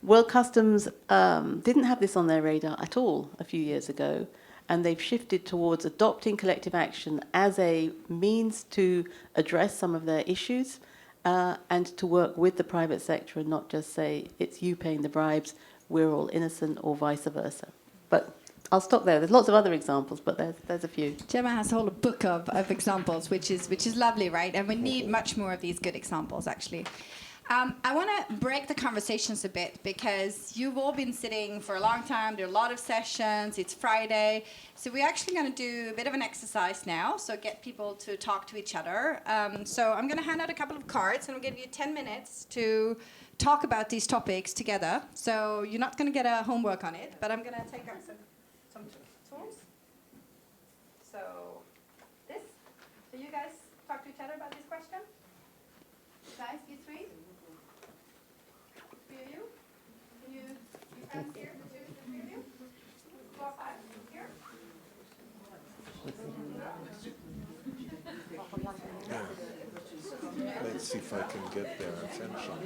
World Customs didn't have this on their radar at all a few years ago, and they've shifted towards adopting collective action as a means to address some of their issues and to work with the private sector and not just say, it's you paying the bribes, we're all innocent, or vice versa. But I'll stop there. There's lots of other examples, but there's a few. Gemma has a whole book of examples, which is lovely, right? And we need much more of these good examples, actually. I want to break the conversations a bit because you've all been sitting for a long time. There are a lot of sessions. It's Friday. So we're actually going to do a bit of an exercise now, so get people to talk to each other. So I'm going to hand out a couple of cards, and I'll give you 10 minutes to talk about these topics together. So you're not going to get a homework on it, but I'm going to take out some tools. So you guys talk to each other about this question? Guys, you three? Three of you? Can you stand here, the three of you? 4 or 5, here? Let's see if I can get their attention.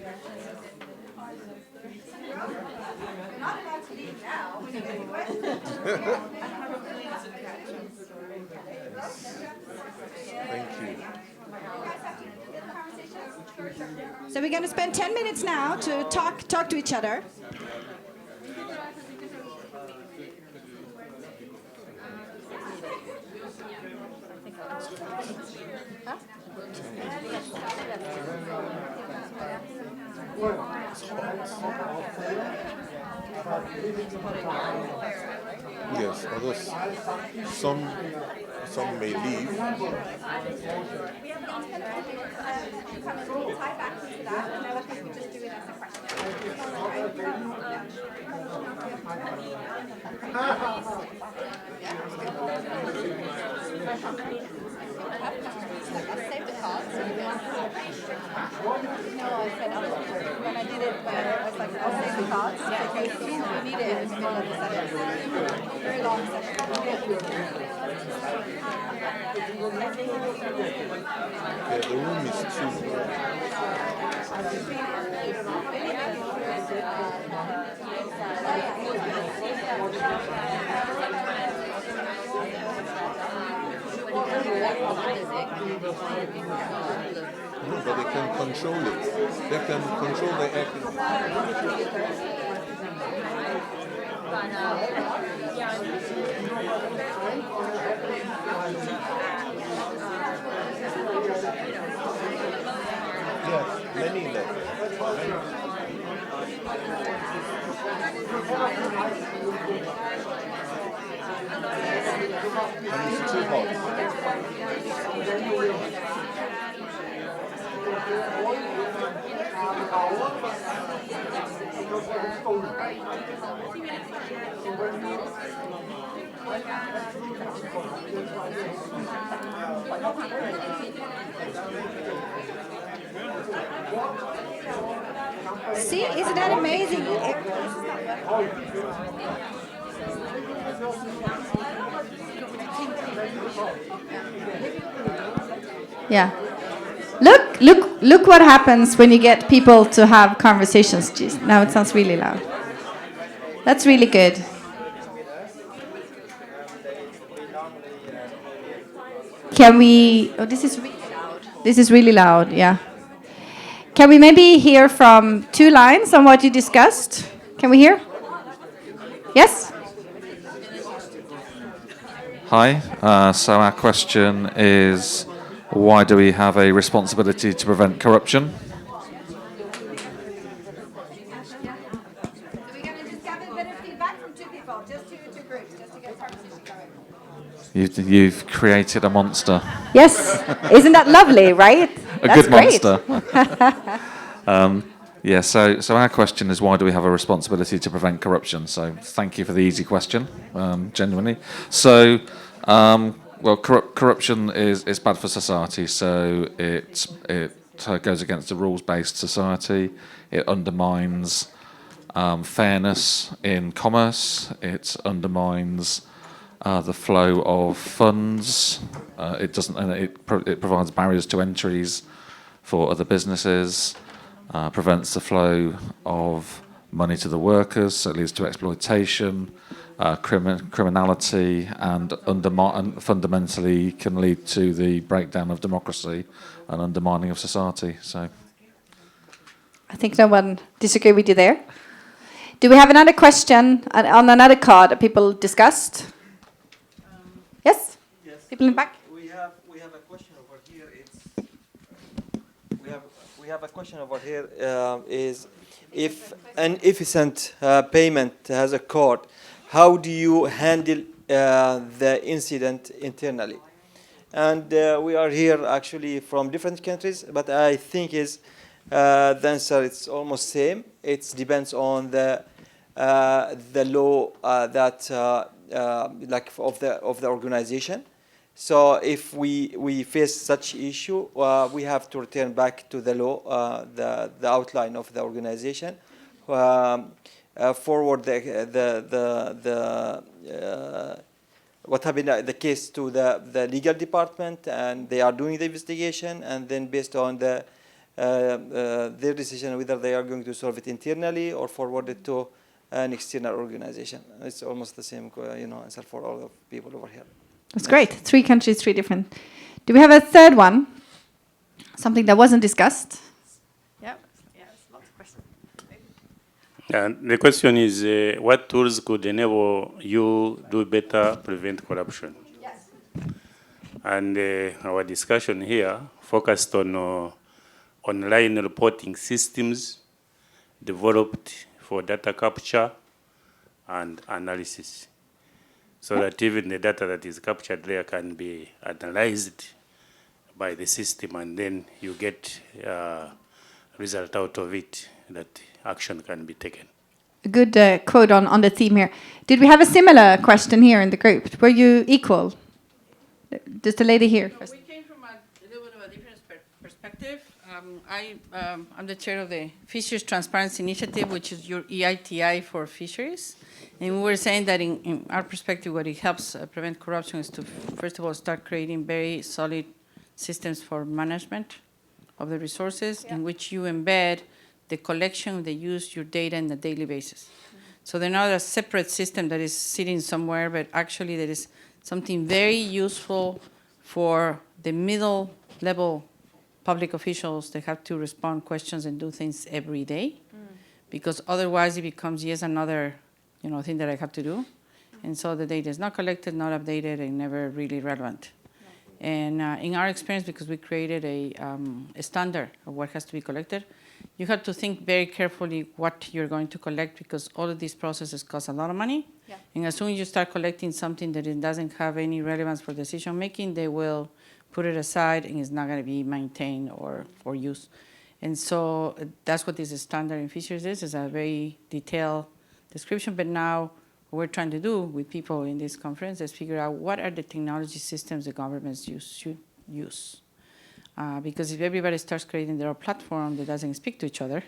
You're not allowed to leave now when you get a question. Thank you. So we're going to spend 10 minutes now to talk to each other. Yes, others, some may leave. Save the cards. No, I said when I did it, I was like, I'll save the cards. Because we need it in all of the sessions. Very long session. Yeah, the room is too. No, but they can control it. They can control the air. Yes, many left. And it's too hot. See, isn't that amazing? Yeah. Look what happens when you get people to have conversations. Jeez, now it sounds really loud. That's really good. Can we... Oh, this is really loud. This is really loud, yeah. Can we maybe hear from 2 lines on what you discussed? Can we hear? Yes? Hi. So our question is, why do we have a responsibility to prevent corruption? You've created a monster. Yes, isn't that lovely, right? A That's good great. monster. Yeah, so our question is, why do we have a responsibility to prevent corruption? So thank you for the easy question, genuinely. So, well, corruption is bad for society, so it goes against a rules-based society. It undermines fairness in commerce. It undermines the flow of funds. It provides barriers to entries for other businesses. Prevents the flow of money to the workers, so it leads to exploitation, criminality, and fundamentally can lead to the breakdown of democracy and undermining of society. So, I think no one disagree with you there. Do we have another question on another card that people discussed? Yes? Yes. People in the back? We have a question over here. We have a question over here. Is if an efficient payment has occurred, how do you handle the incident internally? And we are here actually from different countries, but I think the answer is almost same. It depends on the law that like of the organization. So if we face such issue, we have to return back to the law, the outline of the organization, forward what happened the case to the legal department, and they are doing the investigation, and then based on their decision whether they are going to solve it internally or forward it to an external organization. It's almost the same, answer for all the people over here. That's great. 3 countries, 3 different. Do we have a third one? Something that wasn't discussed? Yeah. Yes, lots of questions. The question is, what tools could enable you do better prevent corruption? Yes. And our discussion here focused on online reporting systems developed for data capture and analysis, so that even the data that is captured there can be analyzed by the system, and then you get a result out of it that action can be taken. A good quote on the theme here. Did we have a similar question here in the group? Were you equal? Just the lady here first. We came from a little bit of a different perspective. I'm the chair of the Fisheries Transparency Initiative, which is your EITI for fisheries. And we were saying that in our perspective, what it helps prevent corruption is to, first of all, start creating very solid systems for management of the resources, in which you embed the collection, the use, your data on a daily basis. So they're not a separate system that is sitting somewhere, but actually there is something very useful for the middle level public officials that have to respond questions and do things every day, because otherwise it becomes another thing that I have to do. And so the data is not collected, not updated, and never really relevant. No. And in our experience, because we created a standard of what has to be collected, you have to think very carefully what you're going to collect, because all of these processes cost a lot of money. Yeah. And as soon as you start collecting something that it doesn't have any relevance for decision making, they will put it aside and it's not going to be maintained or for use. And so that's what this standard in fisheries is a very detailed description. But now what we're trying to do with people in this conference is figure out what are the technology systems the governments should use. Because if everybody starts creating their own platform that doesn't speak to each other,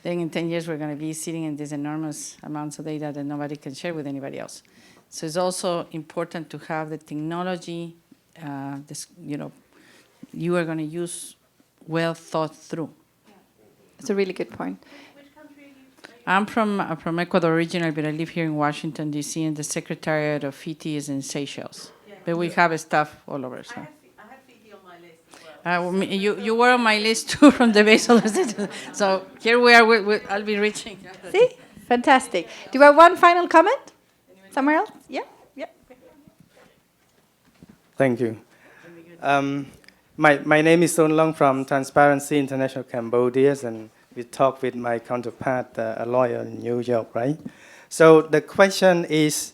then in 10 years we're going to be sitting in these enormous amounts of data that nobody can share with anybody else. So it's also important to have the technology you are going to use well thought through. That's a really good point. Which country are you I'm from Ecuador originally, but I live here in Washington, D.C., and the Secretariat of FITI is in Seychelles. Yeah. But we have staff all over. So. I have FITI on my list as well. You were on my list too from the Basel Institute. So here we are. I'll be reaching. See? Fantastic. Do you have one final comment? Somewhere else? Yeah? Yeah. Thank you. My name is Son Long from Transparency International Cambodia, and we talked with my counterpart, a lawyer in New York, right? So the question is,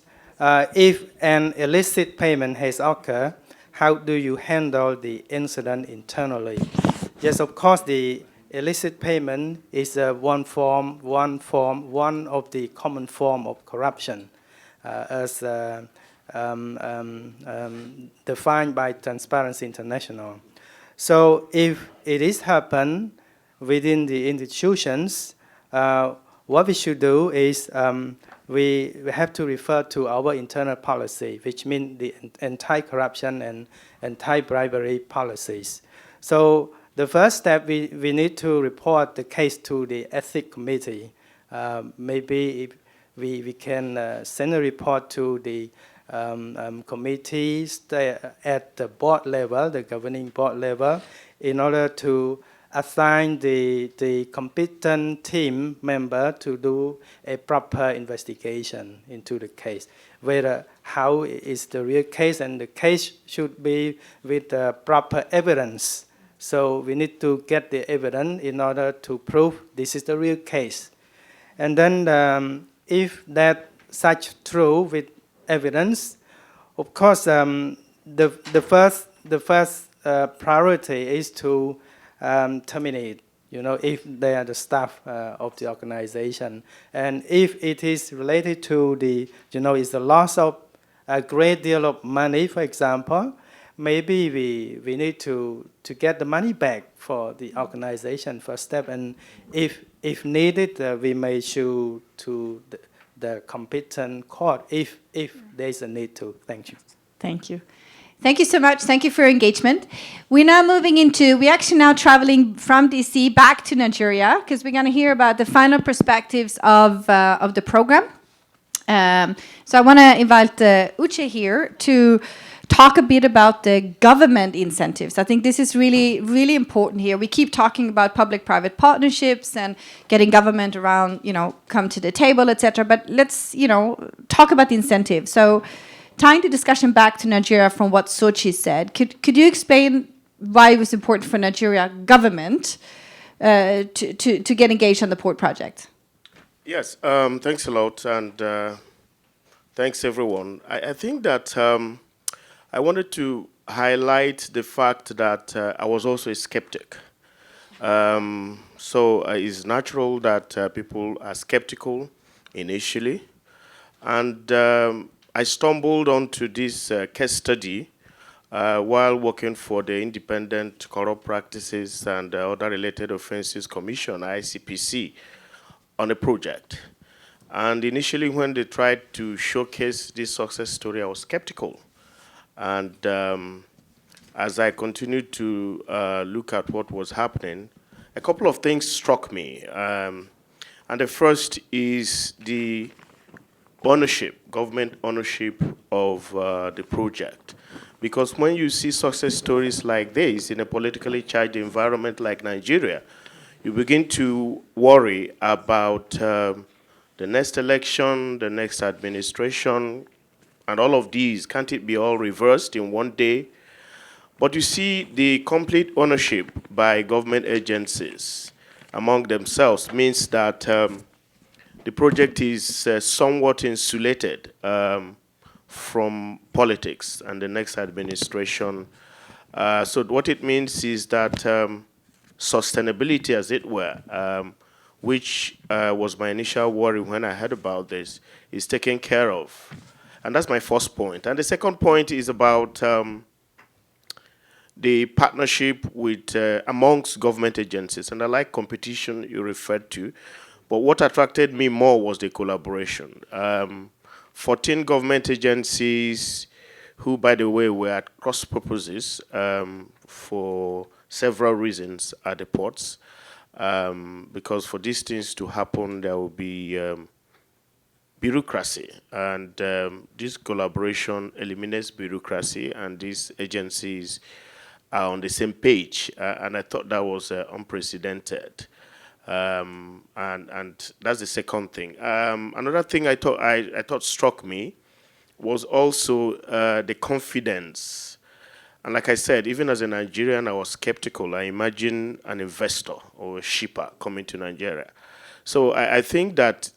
if an illicit payment has occurred, how do you handle the incident internally? Yes, of course, the illicit payment is one of the common form of corruption, as defined by Transparency International. So if it is happened within the institutions, what we should do is we have to refer to our internal policy, which means the anti-corruption and anti-bribery policies. So the first step, we need to report the case to the ethics committee. Maybe if we can send a report to the committees at the board level, the governing board level, in order to assign the competent team member to do a proper investigation into the case, whether how is the real case, and the case should be with the proper evidence. So we need to get the evidence in order to prove this is the real case. And then if that such true with evidence, of course, the first priority is to terminate, if they are the staff of the organization. And if it is related to it's the loss of a great deal of money, for example, maybe we need to get the money back for the organization first step. And if needed, we may sue to the competent court if there is a need to. Thank you. Thank you. Thank you so much. Thank you for your engagement. We're now moving into, we're actually now traveling from DC back to Nigeria, because we're going to hear about the final perspectives of the program. So I want to invite Uche here to talk a bit about the government incentives. I think this is really, really important here. We keep talking about public-private partnerships and getting government around, come to the table, etc. But let's, talk about the incentives. So tying the discussion back to Nigeria from what Sochi said, could you explain why it was important for Nigeria government to get engaged on the port project? Yes, thanks a lot, and thanks everyone. I think that I wanted to highlight the fact that I was also a skeptic. So it's natural that people are skeptical initially, and I stumbled onto this case study while working for the Independent Corrupt Practices and Other Related Offences Commission, ICPC, on a project. And initially when they tried to showcase this success story, I was skeptical. And as I continued to look at what was happening, a couple of things struck me. And the first is the government ownership of the project. Because when you see success stories like this in a politically charged environment like Nigeria, you begin to worry about the next election, the next administration, and all of these. Can't it be all reversed in one day? But you see, the complete ownership by government agencies among themselves means that the project is somewhat insulated from politics and the next administration. So what it means is that sustainability, as it were, which was my initial worry when I heard about this, is taken care of. And that's my first point. And the second point is about the partnership with amongst government agencies. And I like competition you referred to. But what attracted me more was the collaboration. 14 government agencies who, by the way, were at cross purposes for several reasons at the ports. Because for these things to happen, there will be bureaucracy. And this collaboration eliminates bureaucracy, and these agencies are on the same page. And I thought that was unprecedented. And that's the second thing. Another thing I thought struck me was also the confidence. And like I said, even as a Nigerian, I was skeptical. I imagine an investor or a shipper coming to Nigeria. So I think that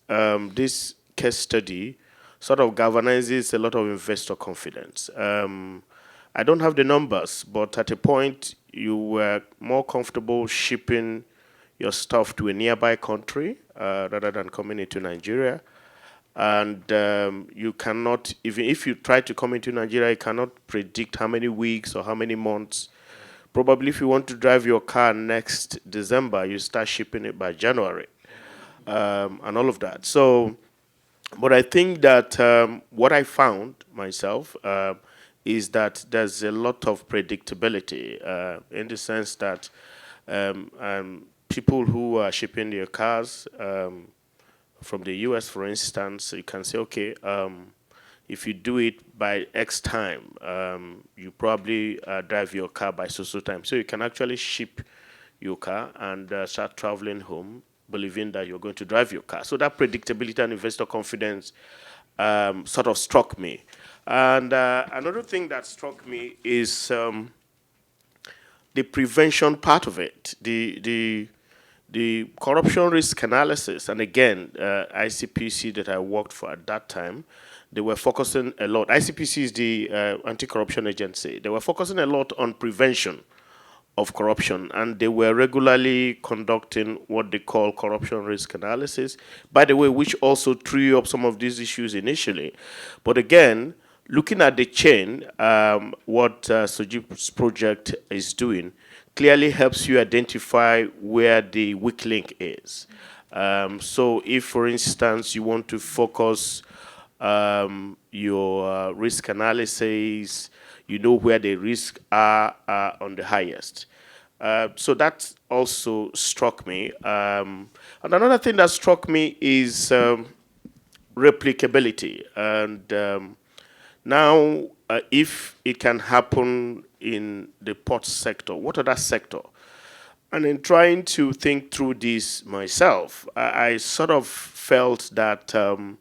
this case study sort of galvanizes a lot of investor confidence. I don't have the numbers, but at a point you were more comfortable shipping your stuff to a nearby country rather than coming into Nigeria. And you cannot, even if you try to come into Nigeria, you cannot predict how many weeks or how many months. Probably if you want to drive your car next December, you start shipping it by January and all of that. So, but I think that what I found myself is that there's a lot of predictability in the sense that people who are shipping their cars from the US, for instance, you can say, okay, if you do it by X time, you probably drive your car by so time. So you can actually ship your car and start traveling home, believing that you're going to drive your car. So that predictability and investor confidence sort of struck me. And another thing that struck me is the prevention part of it, the corruption risk analysis. And again, ICPC that I worked for at that time, they were focusing a lot. ICPC is the anti-corruption agency. They were focusing a lot on prevention of corruption, and they were regularly conducting what they call corruption risk analysis, by the way, which also threw up some of these issues initially. But again, looking at the chain, what Soji's project is doing clearly helps you identify where the weak link is. So if, for instance, you want to focus your risk analysis, you know where the risks are on the highest. So that also struck me. And another thing that struck me is replicability. And now, if it can happen in the port sector, what other sector? And in trying to think through this myself, I sort of felt that the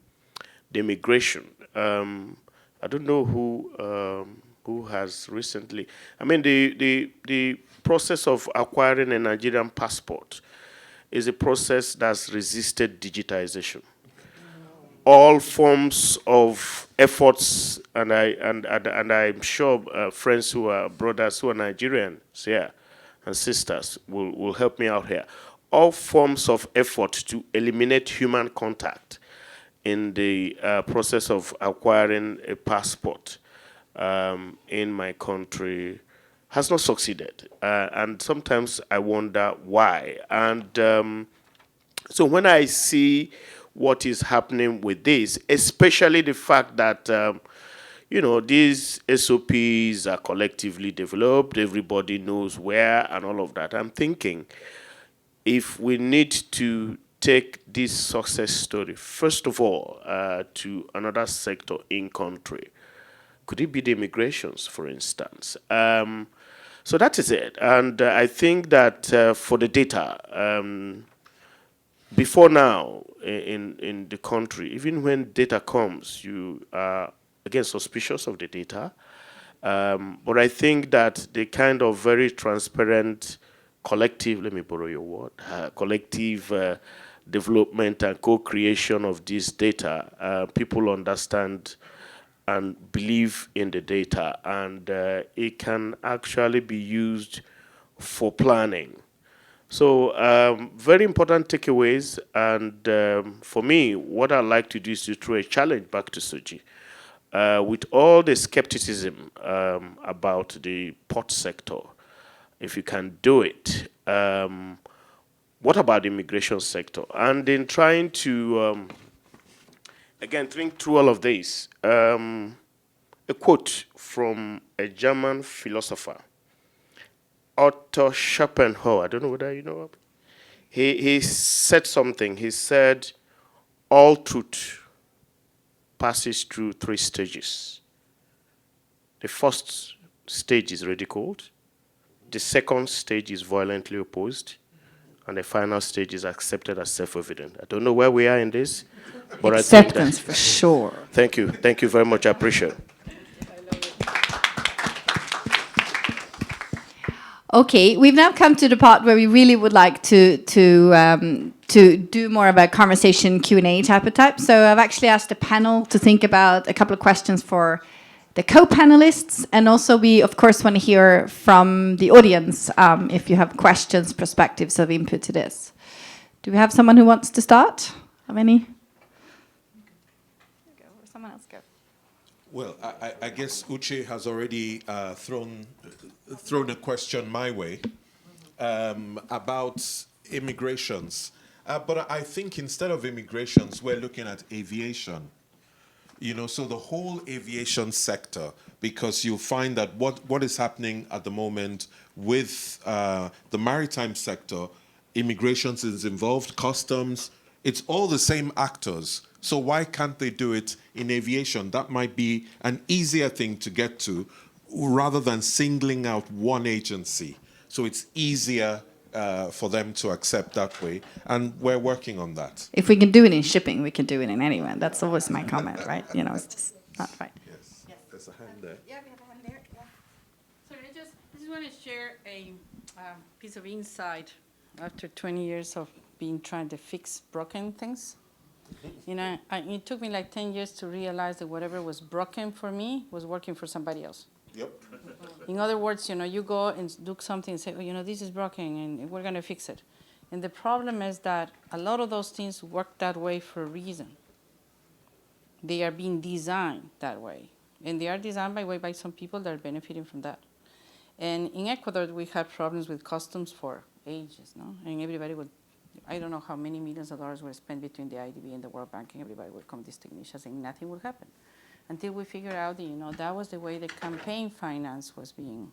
immigration, I don't know who has recently, I mean, the process of acquiring a Nigerian passport is a process that's resisted digitization. All forms of efforts, and I'm sure friends who are brothers who are Nigerians here and sisters will help me out here. All forms of effort to eliminate human contact in the process of acquiring a passport in my country has not succeeded. And sometimes I wonder why. And so when I see what is happening with this, especially the fact that, you know, these SOPs are collectively developed, everybody knows where and all of that. I'm thinking if we need to take this success story, first of all, to another sector in country, could it be the immigrations, for instance? So that is it. And I think that for the data, before now, in the country, even when data comes, you are, again, suspicious of the data. But I think that the kind of very transparent collective, let me borrow your word, collective development and co-creation of this data, people understand and believe in the data, and it can actually be used for planning. So very important takeaways, and for me, what I'd like to do is to throw a challenge back to Soji. With all the skepticism about the port sector, if you can do it, what about the immigration sector? And in trying to, again, think through all of this, a quote from a German philosopher, Otto Schopenhauer, I don't know whether you know him. He said something. He said, all truth passes through 3 stages. The first stage is ridiculed. The second stage is violently opposed. And the final stage is accepted as self-evident. I don't know where we are in this, but acceptance, for sure. Thank you. Thank you very much. I appreciate it. Okay, we've now come to the part where we really would like to do more of a conversation Q&A type. So I've actually asked the panel to think about a couple of questions for the co-panelists, and also we of course want to hear from the audience if you have questions, perspectives of input to this. Do we have someone who wants to start? Have any? Go, or someone else go. Well, I guess Uche has already thrown a question my way about immigrations. But I think instead of immigrations, we're looking at aviation. So the whole aviation sector, because you'll find that what is happening at the moment with the maritime sector, immigrations is involved, customs, it's all the same actors. So why can't they do it in aviation? That might be an easier thing to get to rather than singling out one agency. So it's easier for them to accept that way. And we're working on that. If we can do it in shipping, we can do it in anywhere. That's always my comment, right? It's just not right. Yes. There's a hand there. Yeah, we have a hand there. Yeah. So I just want to share a piece of insight after 20 years of trying to fix broken things. It took me like 10 years to realize that whatever was broken for me was working for somebody else. Yep. In other words, you go and do something and say, this is broken and we're going to fix it. And the problem is that a lot of those things work that way for a reason. They are being designed that way. And they are designed by some people that are benefiting from that. And in Ecuador, we had problems with customs for ages, no? And everybody would, I don't know how many millions of dollars were spent between the IDB and the World Bank, and everybody would come these technicians and nothing would happen. Until we figured out that, that was the way the campaign finance was being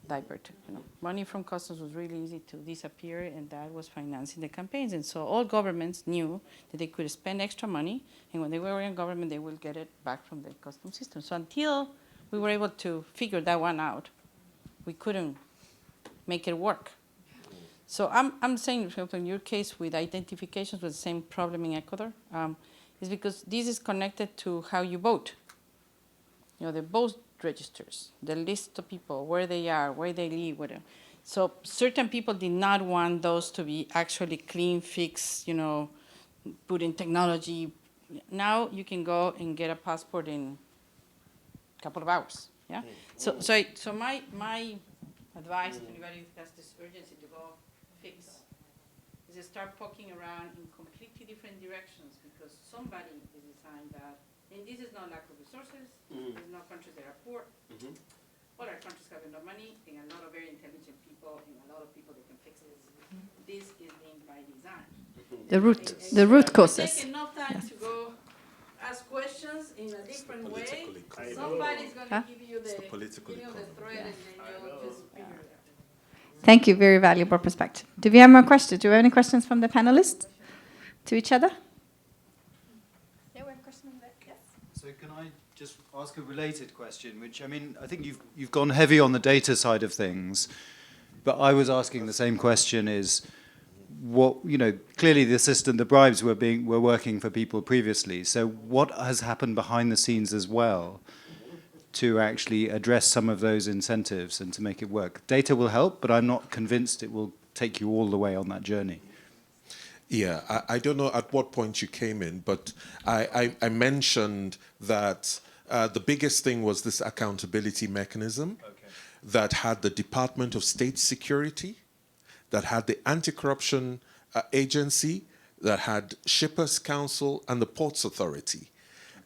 diverted. Money from customs was really easy to disappear, and that was financing the campaigns. And so all governments knew that they could spend extra money, and when they were in government, they will get it back from the customs system. So until we were able to figure that one out, we couldn't make it work. So I'm saying, for example, in your case with identifications with the same problem in Ecuador, is because this is connected to how you vote. The vote registers, the list of people, where they are, where they live, whatever. So certain people did not want those to be actually clean, fixed, put in technology. Now you can go and get a passport in a couple of hours. Yeah. So my advice to anybody who has this urgency to go fix is to start poking around in completely different directions, because somebody is designed that, and this is not lack of resources, there's no countries that are poor, all our countries have enough money, and a lot of very intelligent people, and a lot of people that can fix this. This is being by design. The root causes. Take enough time to go ask questions in a different way. Somebody's going to give you the thread, and then you'll just figure it out. Thank you, very valuable perspective. Do we have more questions? Do we have any questions from the panelists to each other? Yeah, we have a question there. Yes. So can I just ask a related question, which, I think you've gone heavy on the data side of things, but I was asking the same question is, clearly the system, the bribes were working for people previously, so what has happened behind the scenes as well to actually address some of those incentives and to make it work? Data will help, but I'm not convinced it will take you all the way on that journey. Yeah, I don't know at what point you came in, but I mentioned that the biggest thing was this accountability mechanism that had the Department of State Security, that had the Anti-Corruption Agency, that had Shippers Council and the Ports Authority,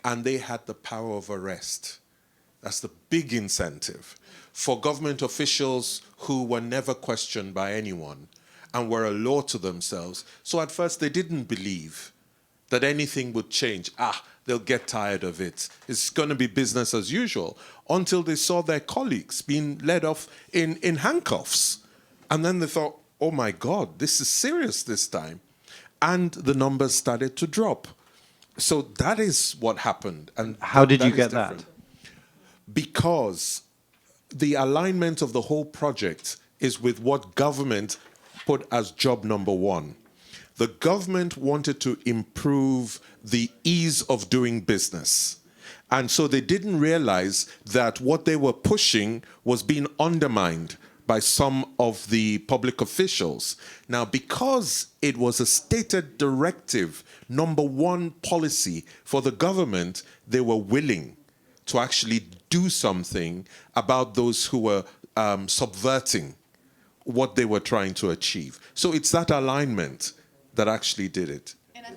and they had the power of arrest. That's the big incentive for government officials who were never questioned by anyone and were a law to themselves. So at first they didn't believe that anything would change. They'll get tired of it. It's going to be business as usual, until they saw their colleagues being led off in handcuffs. And then they thought, oh my God, this is serious this time. And the numbers started to drop. So that is what happened. And how did you get that? Because the alignment of the whole project is with what government put as job number one. The government wanted to improve the ease of doing business. And so they didn't realize that what they were pushing was being undermined by some of the public officials. Now, because it was a stated directive, number one policy for the government, they were willing to actually do something about those who were subverting what they were trying to achieve. So it's that alignment that actually did it. And I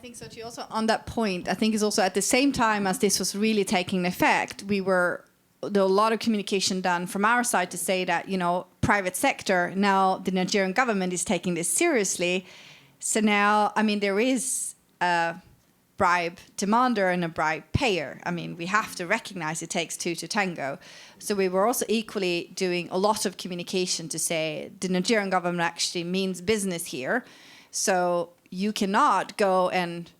think Sochi, also on that point, I think is also at the same time as this was really taking effect, there were a lot of communication done from our side to say that, you know, private sector, now the Nigerian government is taking this seriously. So now, I mean, there is a bribe demander and a bribe payer. I mean, we have to recognize it takes two to tango. So we were also equally doing a lot of communication to say the Nigerian government actually means business here. So you cannot go and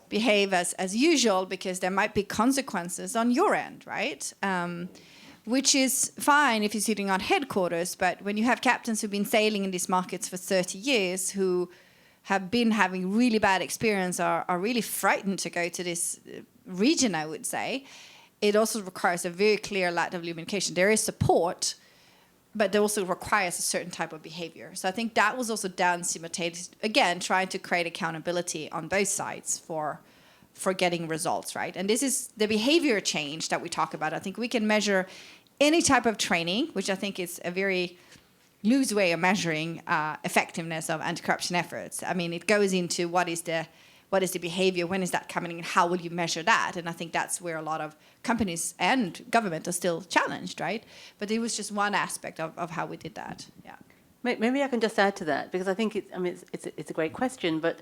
behave as usual because there might be consequences on your end, right? Which is fine if you're sitting on headquarters, but when you have captains who've been sailing in these markets for 30 years who have been having really bad experience, are really frightened to go to this region, I would say, it also requires a very clear line of communication. There is support, but it also requires a certain type of behavior. So I think that was also done simultaneously, again, trying to create accountability on both sides for getting results, right? And this is the behavior change that we talk about. I think we can measure any type of training, which I think is a very loose way of measuring effectiveness of anti-corruption efforts. I mean, it goes into what is the behavior, when is that coming, and how will you measure that? And I think that's where a lot of companies and government are still challenged, right? But it was just one aspect of how we did that. Yeah. Maybe I can just add to that, because I think it's a great question, but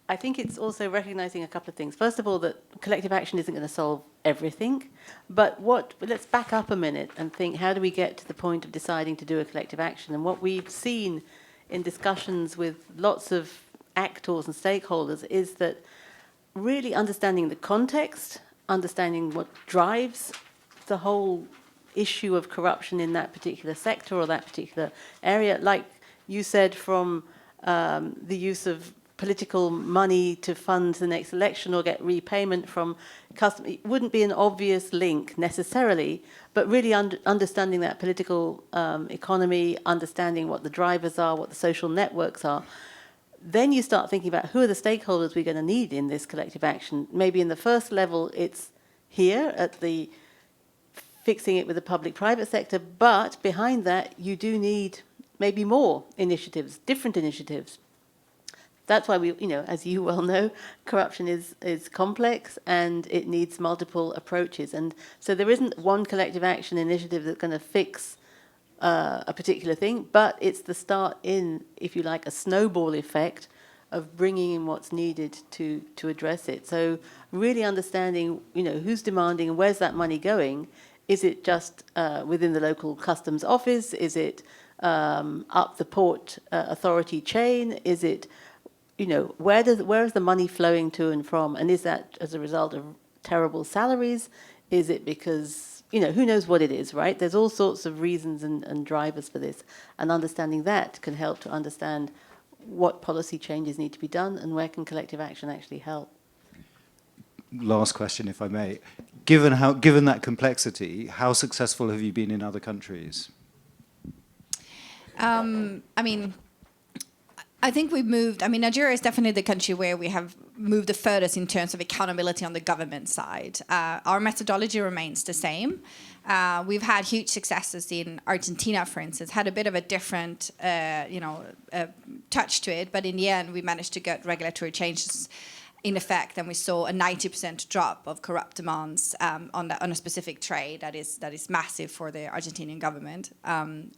I think it's also recognizing a couple of things. First of all, that collective action isn't going to solve everything, but let's back up a minute and think, how do we get to the point of deciding to do a collective action? And what we've seen in discussions with lots of actors and stakeholders is that really understanding the context, understanding what drives the whole issue of corruption in that particular sector or that particular area, like you said, from the use of political money to fund the next election or get repayment from customers, it wouldn't be an obvious link necessarily, but really understanding that political economy, understanding what the drivers are, what the social networks are, then you start thinking about who are the stakeholders we're going to need in this collective action. Maybe in the first level, it's here at the fixing it with the public-private sector, but behind that, you do need maybe more initiatives, different initiatives. That's why we, you know, as you well know, corruption is complex and it needs multiple approaches. And so there isn't one collective action initiative that's going to fix a particular thing, but it's the start in, if you like, a snowball effect of bringing in what's needed to address it. So really understanding, you know, who's demanding and where's that money going. Is it just within the local customs office? Is it up the port authority chain? Is it, you know, where is the money flowing to and from? And is that as a result of terrible salaries? Is it because, you know, who knows what it is, right? There's all sorts of reasons and drivers for this. And understanding that can help to understand what policy changes need to be done and where can collective action actually help. Last question, if I may. Given that complexity, how successful have you been in other countries? I mean, I think we've moved. I mean, Nigeria is definitely the country where we have moved the furthest in terms of accountability on the government side. Our methodology remains the same. We've had huge successes in Argentina, for instance, had a bit of a different, touch to it, but in the end, we managed to get regulatory changes in effect, and we saw a 90% drop of corrupt demands on a specific trade that is massive for the Argentinian government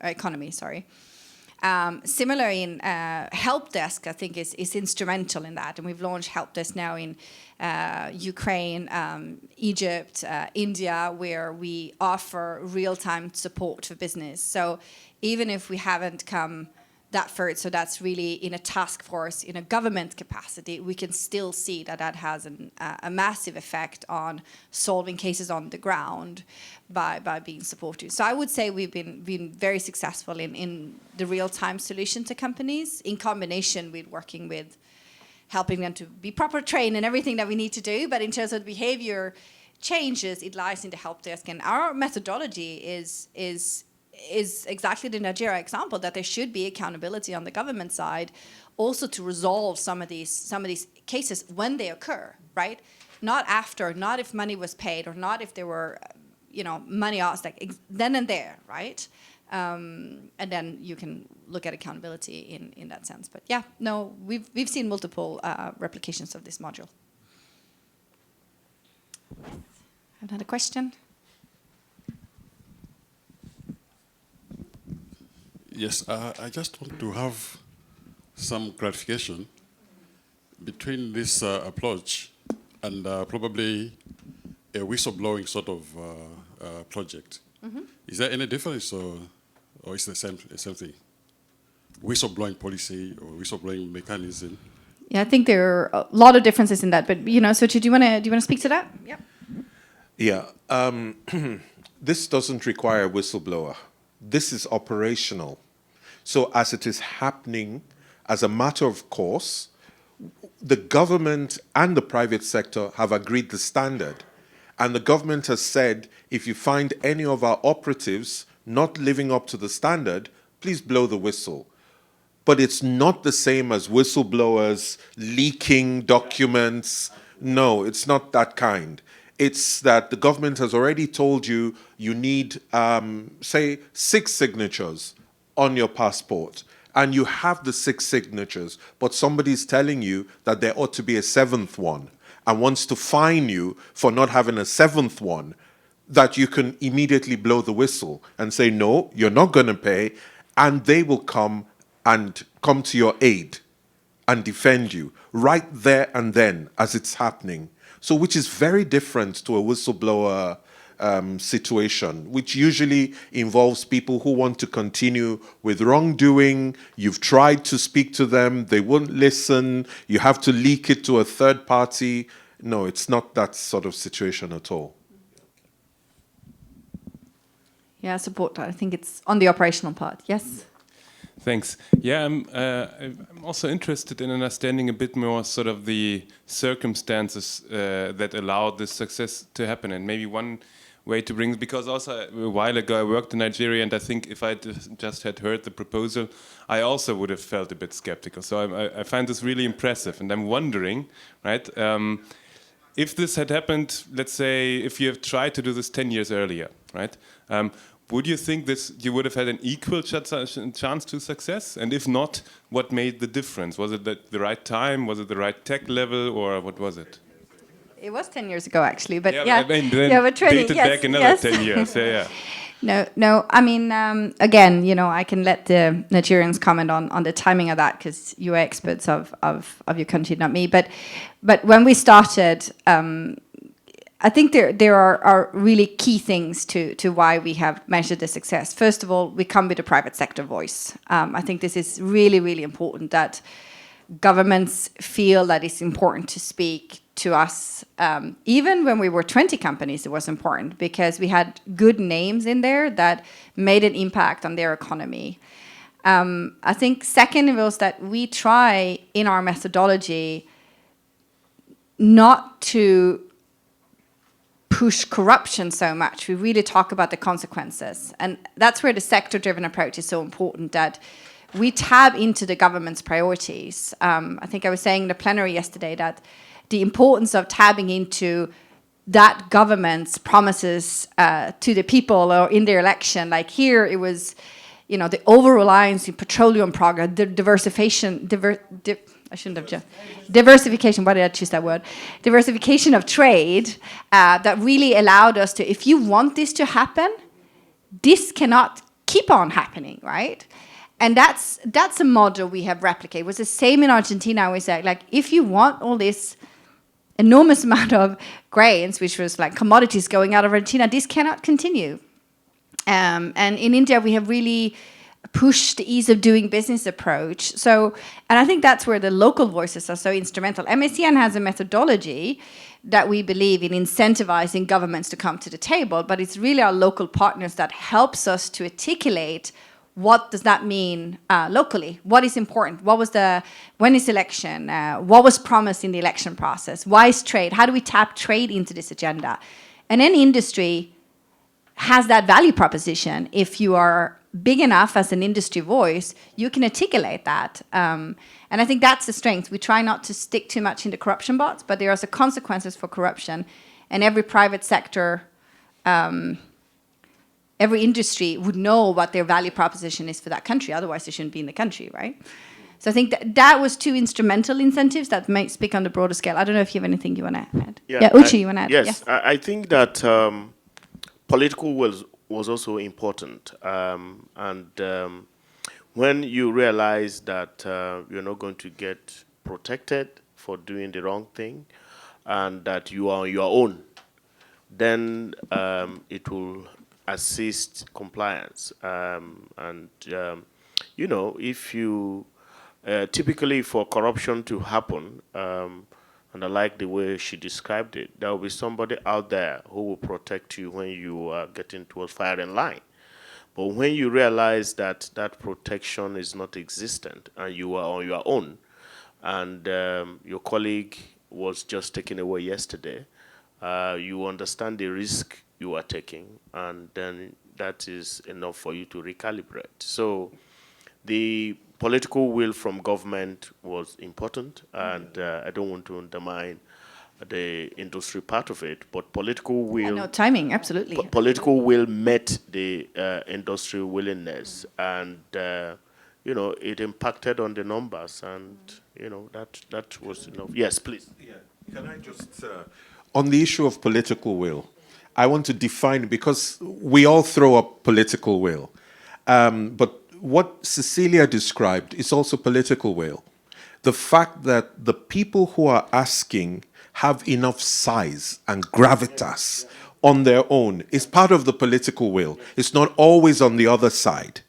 economy. Sorry. Similar in help desk, I think is instrumental in that, and we've launched help desk now in Ukraine, Egypt, India, where we offer real-time support for business. So even if we haven't come that far, so that's really in a task force, in a government capacity, we can still see that has a massive effect on solving cases on the ground by being supportive. So I would say we've been very successful in the real-time solution to companies, in combination with working with helping them to be proper trained and everything that we need to do. But in terms of behavior changes, it lies in the help desk. And our methodology is is exactly the Nigeria example, that there should be accountability on the government side, also to resolve some of these cases when they occur, right? Not after, not if money was paid, or not if there were, money asked, like then and there, right? And then you can look at accountability in that sense. But yeah, no, we've seen multiple replications of this module. Another question? Yes, I just want to have some clarification between this approach and probably a whistleblowing sort of project. Mm-hmm. Is there any difference, or is the same thing? Whistleblowing policy or whistleblowing mechanism? Yeah, I think there are a lot of differences in that. But Sochi, do you want to speak to that? Yeah. Yeah. This doesn't require a whistleblower. This is operational. So as it is happening, as a matter of course, the government and the private sector have agreed the standard. And the government has said, if you find any of our operatives not living up to the standard, please blow the whistle. But it's not the same as whistleblowers leaking documents. No, it's not that kind. It's that the government has already told you you need, say, 6 signatures on your passport. And you have the 6 signatures, but somebody's telling you that there ought to be a 7th one and wants to fine you for not having a 7th one, that you can immediately blow the whistle and say, no, you're not going to pay, and they will come to your aid and defend you right there and then as it's happening. So which is very different to a whistleblower situation, which usually involves people who want to continue with wrongdoing. You've tried to speak to them, they won't listen, you have to leak it to a third party. No, it's not that sort of situation at all. Yeah, I support that. I think it's on the operational part. Yes? Thanks. Yeah, I'm also interested in understanding a bit more sort of the circumstances that allowed this success to happen, and maybe one way to bring, because also a while ago I worked in Nigeria, and I think if I just had heard the proposal, I also would have felt a bit skeptical. So I find this really impressive, and I'm wondering, right, if this had happened, let's say, if you have tried to do this 10 years earlier, right, would you think you would have had an equal chance to success? And if not, what made the difference? Was it the right time? Was it the right tech level, or what was it? It was 10 years ago, actually, but yeah. I mean, then but training, dated back another 10 years. Yeah. No. I mean, again, I can let the Nigerians comment on the timing of that, because you are experts of your country, not me. But when we started, I think there are really key things to why we have measured the success. First of all, we come with a private sector voice. I think this is really, really important, that governments feel that it's important to speak to us. Even when we were 20 companies, it was important, because we had good names in there that made an impact on their economy. I think second was that we try in our methodology not to push corruption so much. We really talk about the consequences. And that's where the sector-driven approach is so important, that we tab into the government's priorities. I think I was saying in the plenary yesterday that the importance of tabbing into that government's promises to the people or in their election. Like here, it was, the over-reliance in petroleum progress, the diversification, diversification, why did I choose that word? Diversification of trade that really allowed us to, if you want this to happen, this cannot keep on happening, right? And that's a model we have replicated. It was the same in Argentina. We said, like, if you want all this enormous amount of grains, which was like commodities going out of Argentina, this cannot continue. And in India, we have really pushed the ease of doing business approach. So, and I think that's where the local voices are so instrumental. MACN has a methodology that we believe in incentivizing governments to come to the table, but it's really our local partners that helps us to articulate what does that mean locally? What is important? When is election? What was promised in the election process? Why is trade? How do we tap trade into this agenda? And then industry has that value proposition. If you are big enough as an industry voice, you can articulate that. And I think that's the strength. We try not to stick too much into corruption bots, but there are also consequences for corruption. And every private sector, every industry would know what their value proposition is for that country. Otherwise, they shouldn't be in the country, right? So I think that was two instrumental incentives that might speak on the broader scale. I don't know if you have anything you want to add. Yeah, Uche, you want to add? Yes, I think that political was also important. When you realize that you're not going to get protected for doing the wrong thing and that you are on your own, then it will assist compliance. You know, if you typically for corruption to happen, and I like the way she described it, there will be somebody out there who will protect you when you are getting towards firing line. But when you realize that that protection is not existent and you are on your own, and your colleague was just taken away yesterday, you understand the risk you are taking, and then that is enough for you to recalibrate. So the political will from government was important, and I don't want to undermine the industry part of it, but political will... Yeah, no, timing, absolutely. Political will met the industry willingness, and you know, it impacted on the numbers, and you know, that was enough. Yes, please. Yeah. Can I just... on the issue of political will, I want to define, because we all throw up political will, but what Cecilia described is also political will. The fact that the people who are asking have enough size and gravitas on their own is part of the political will. It's not always on the other side.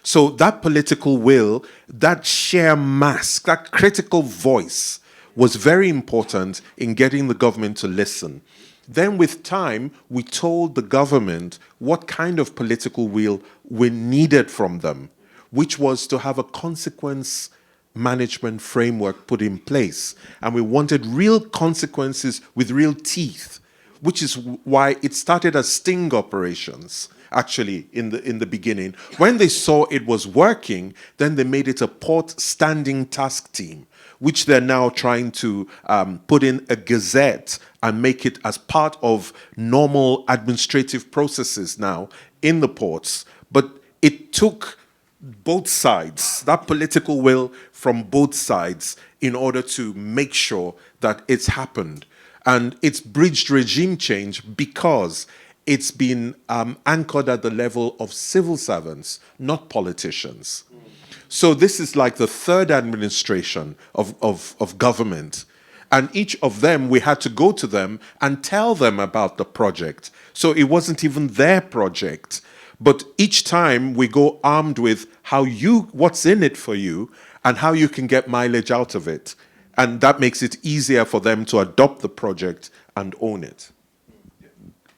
So that political will, that sheer mass, that critical voice was very important in getting the government to listen. Then with time, we told the government what kind of political will we needed from them, which was to have a consequence management framework put in place. And we wanted real consequences with real teeth, which is why it started as sting operations, actually, in the beginning. When they saw it was working, then they made it a port standing task team, which they're now trying to put in a gazette and make it as part of normal administrative processes now in the ports. But it took both sides, that political will from both sides, in order to make sure that it's happened. And it's bridged regime change because it's been anchored at the level of civil servants, not politicians. So this is like the third administration of government. And each of them, we had to go to them and tell them about the project. So it wasn't even their project. But each time we go armed with what's in it for you and how you can get mileage out of it. And that makes it easier for them to adopt the project and own it.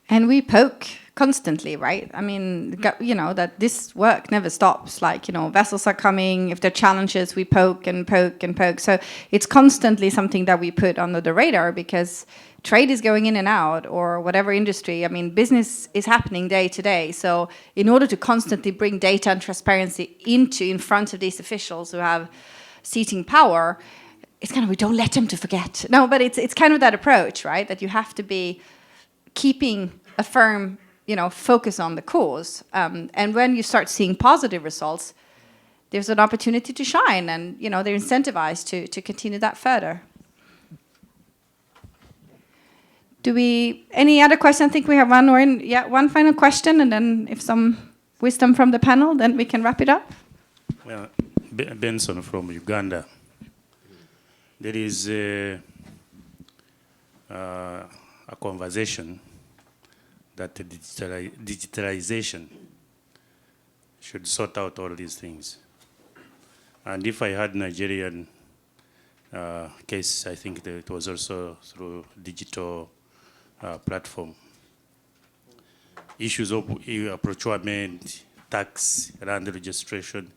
And we poke constantly, right? I mean, you know, that this work never stops. Like, you know, vessels are coming. If there are challenges, we poke and poke and poke. So it's constantly something that we put under the radar, because trade is going in and out, or whatever industry. I mean, business is happening day to day. So in order to constantly bring data and transparency in front of these officials who have seating power, it's kind of, we don't let them to forget. No, but it's kind of that approach, right? That you have to be keeping a firm, you know, focus on the cause. And when you start seeing positive results, there's an opportunity to shine, and, you know, they're incentivized to continue that further. Any other question? I think we have one final question, and then if some wisdom from the panel, then we can wrap it up. Well, Benson from Uganda. There is a conversation that the digitalization should sort out all these things. And if I had Nigerian case, I think that it was also through digital platform. Issues of procurement, tax, land registration,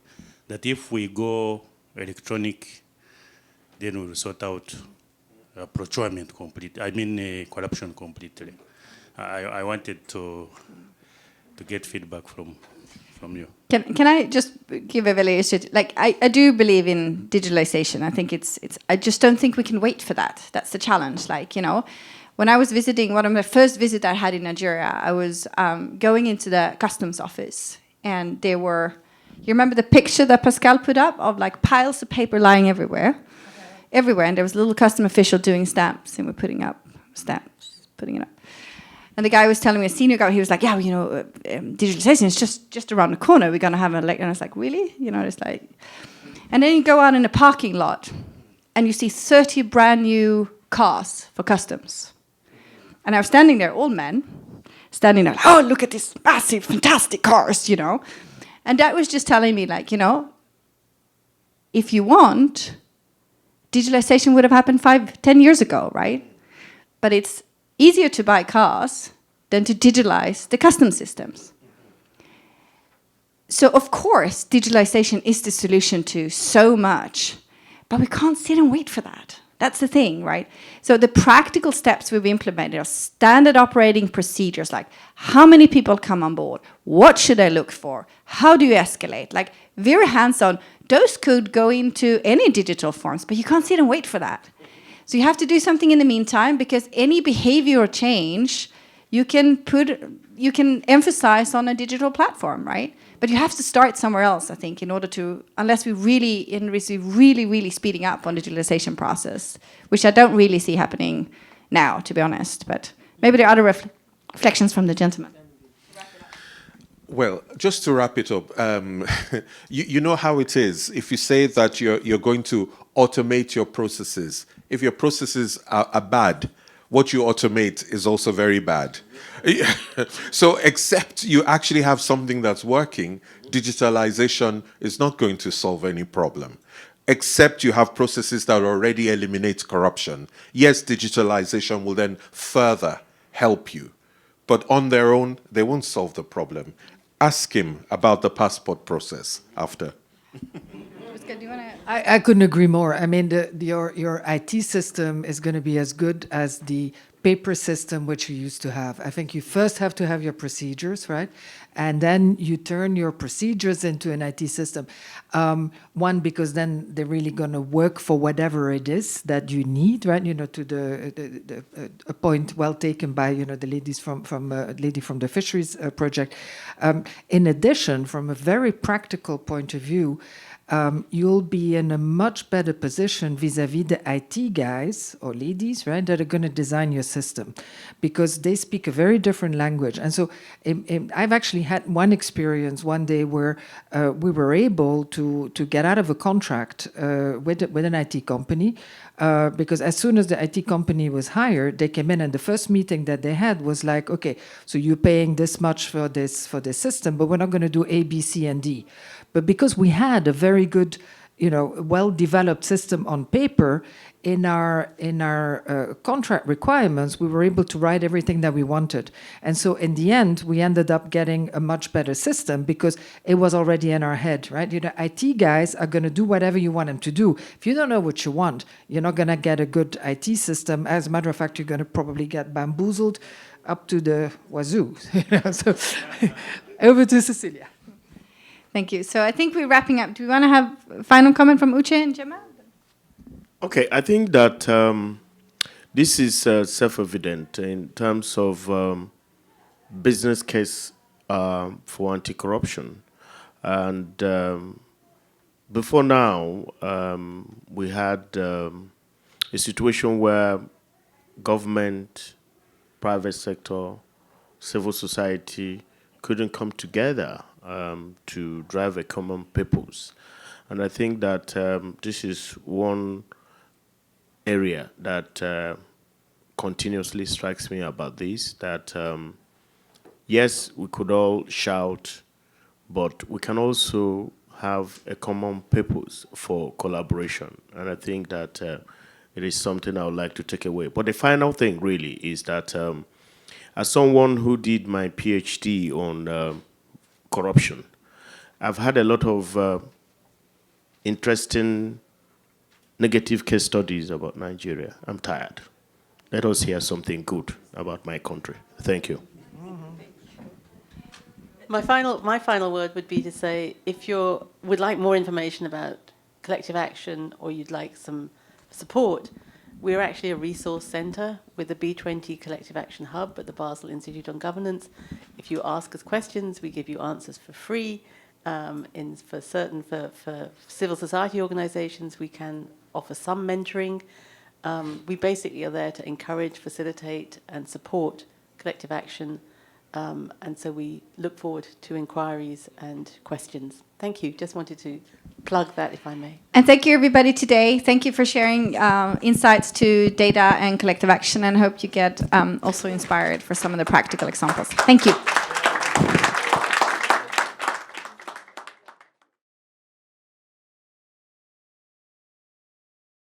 that if we go electronic, then we'll sort out procurement complete. I mean corruption completely. I wanted to get feedback from you. Can I just give a evaluation? Like I do believe in digitalization. I think it's I just don't think we can wait for that. That's the challenge. Like, you know, when I was visiting, one of my first visits I had in Nigeria, I was going into the customs office, and there were, you remember the picture that Pascale put up of like piles of paper lying everywhere? Everywhere, and there was a little custom official doing stamps, and we're putting up stamps, putting it up. And the guy was telling me, a senior guy, he was like, yeah, well, you know, digitalization is just around the corner. We're going to have a, like, and I was like, really? You know, it's like, and then you go out in a parking lot, and you see 30 brand new cars for customs. And I was standing there, old men, standing there, like, oh, look at these massive, fantastic cars, you know. And that was just telling me, like, you know, if you want, digitalization would have happened 5-10 years ago, right? But it's easier to buy cars than to digitalize the customs systems. So, of course, digitalization is the solution to so much, but we can't sit and wait for that. That's the thing, right? So the practical steps we've implemented are standard operating procedures, like how many people come on board, what should I look for, how do you escalate, like very hands-on. Those could go into any digital forms, but you can't sit and wait for that. So you have to do something in the meantime, because any behavioral change you can emphasize on a digital platform, right? But you have to start somewhere else, I think, in order to, unless we really speeding up on the digitalization process, which I don't really see happening now, to be honest. But maybe there are other reflections from the gentleman. Well, just to wrap it up, you know how it is. If you say that you're going to automate your processes, if your processes are bad, what you automate is also very bad. So except you actually have something that's working, digitalization is not going to solve any problem. Except you have processes that already eliminate corruption. Yes, digitalization will then further help you, but on their own, they won't solve the problem. Ask him about the passport process after. I couldn't agree more. I mean, your IT system is going to be as good as the paper system which you used to have. I think you first have to have your procedures, right? And then you turn your procedures into an IT system. One, because then they're really going to work for whatever it is that you need, right? You know, to a point well taken by, you know, the ladies from lady from the fisheries project. In addition, from a very practical point of view, you'll be in a much better position vis-a-vis the IT guys or ladies, right, that are going to design your system, because they speak a very different language. And so I've actually had one experience one day where we were able to get out of a contract with an IT company, because as soon as the IT company was hired, they came in, and the first meeting that they had was like, okay, so you're paying this much for this system, but we're not going to do A, B, C, and D. But because we had a very good, you know, well-developed system on paper, in our contract requirements, we were able to write everything that we wanted. And so in the end, we ended up getting a much better system because it was already in our head, right? You know, IT guys are going to do whatever you want them to do. If you don't know what you want, you're not going to get a good IT system. As a matter of fact, you're going to probably get bamboozled up to the wazoo. So over to Cecilia. Thank you. So I think we're wrapping up. Do we want to have a final comment from Uche and Gemma? Okay, I think that this is self-evident in terms of business case for anti-corruption. And before now, we had a situation where government, private sector, civil society couldn't come together to drive a common purpose. And I think that this is one area that continuously strikes me about this, that yes, we could all shout, but we can also have a common purpose for collaboration. And I think that it is something I would like to take away. But the final thing really is that as someone who did my PhD on corruption, I've had a lot of interesting negative case studies about Nigeria. I'm tired. Let us hear something good about my country. Thank you. My final word would be to say, if you would like more information about collective action or you'd like some support, we're actually a resource centre with the B20 Collective Action Hub at the Basel Institute on Governance. If you ask us questions, we give you answers for free. For civil society organisations, we can offer some mentoring. We basically are there to encourage, facilitate and support collective action. And so we look forward to inquiries and questions. Thank you. Just wanted to plug that, if I may. And thank you, everybody, today. Thank you for sharing insights to data and collective action, and hope you get also inspired for some of the practical examples. Thank you.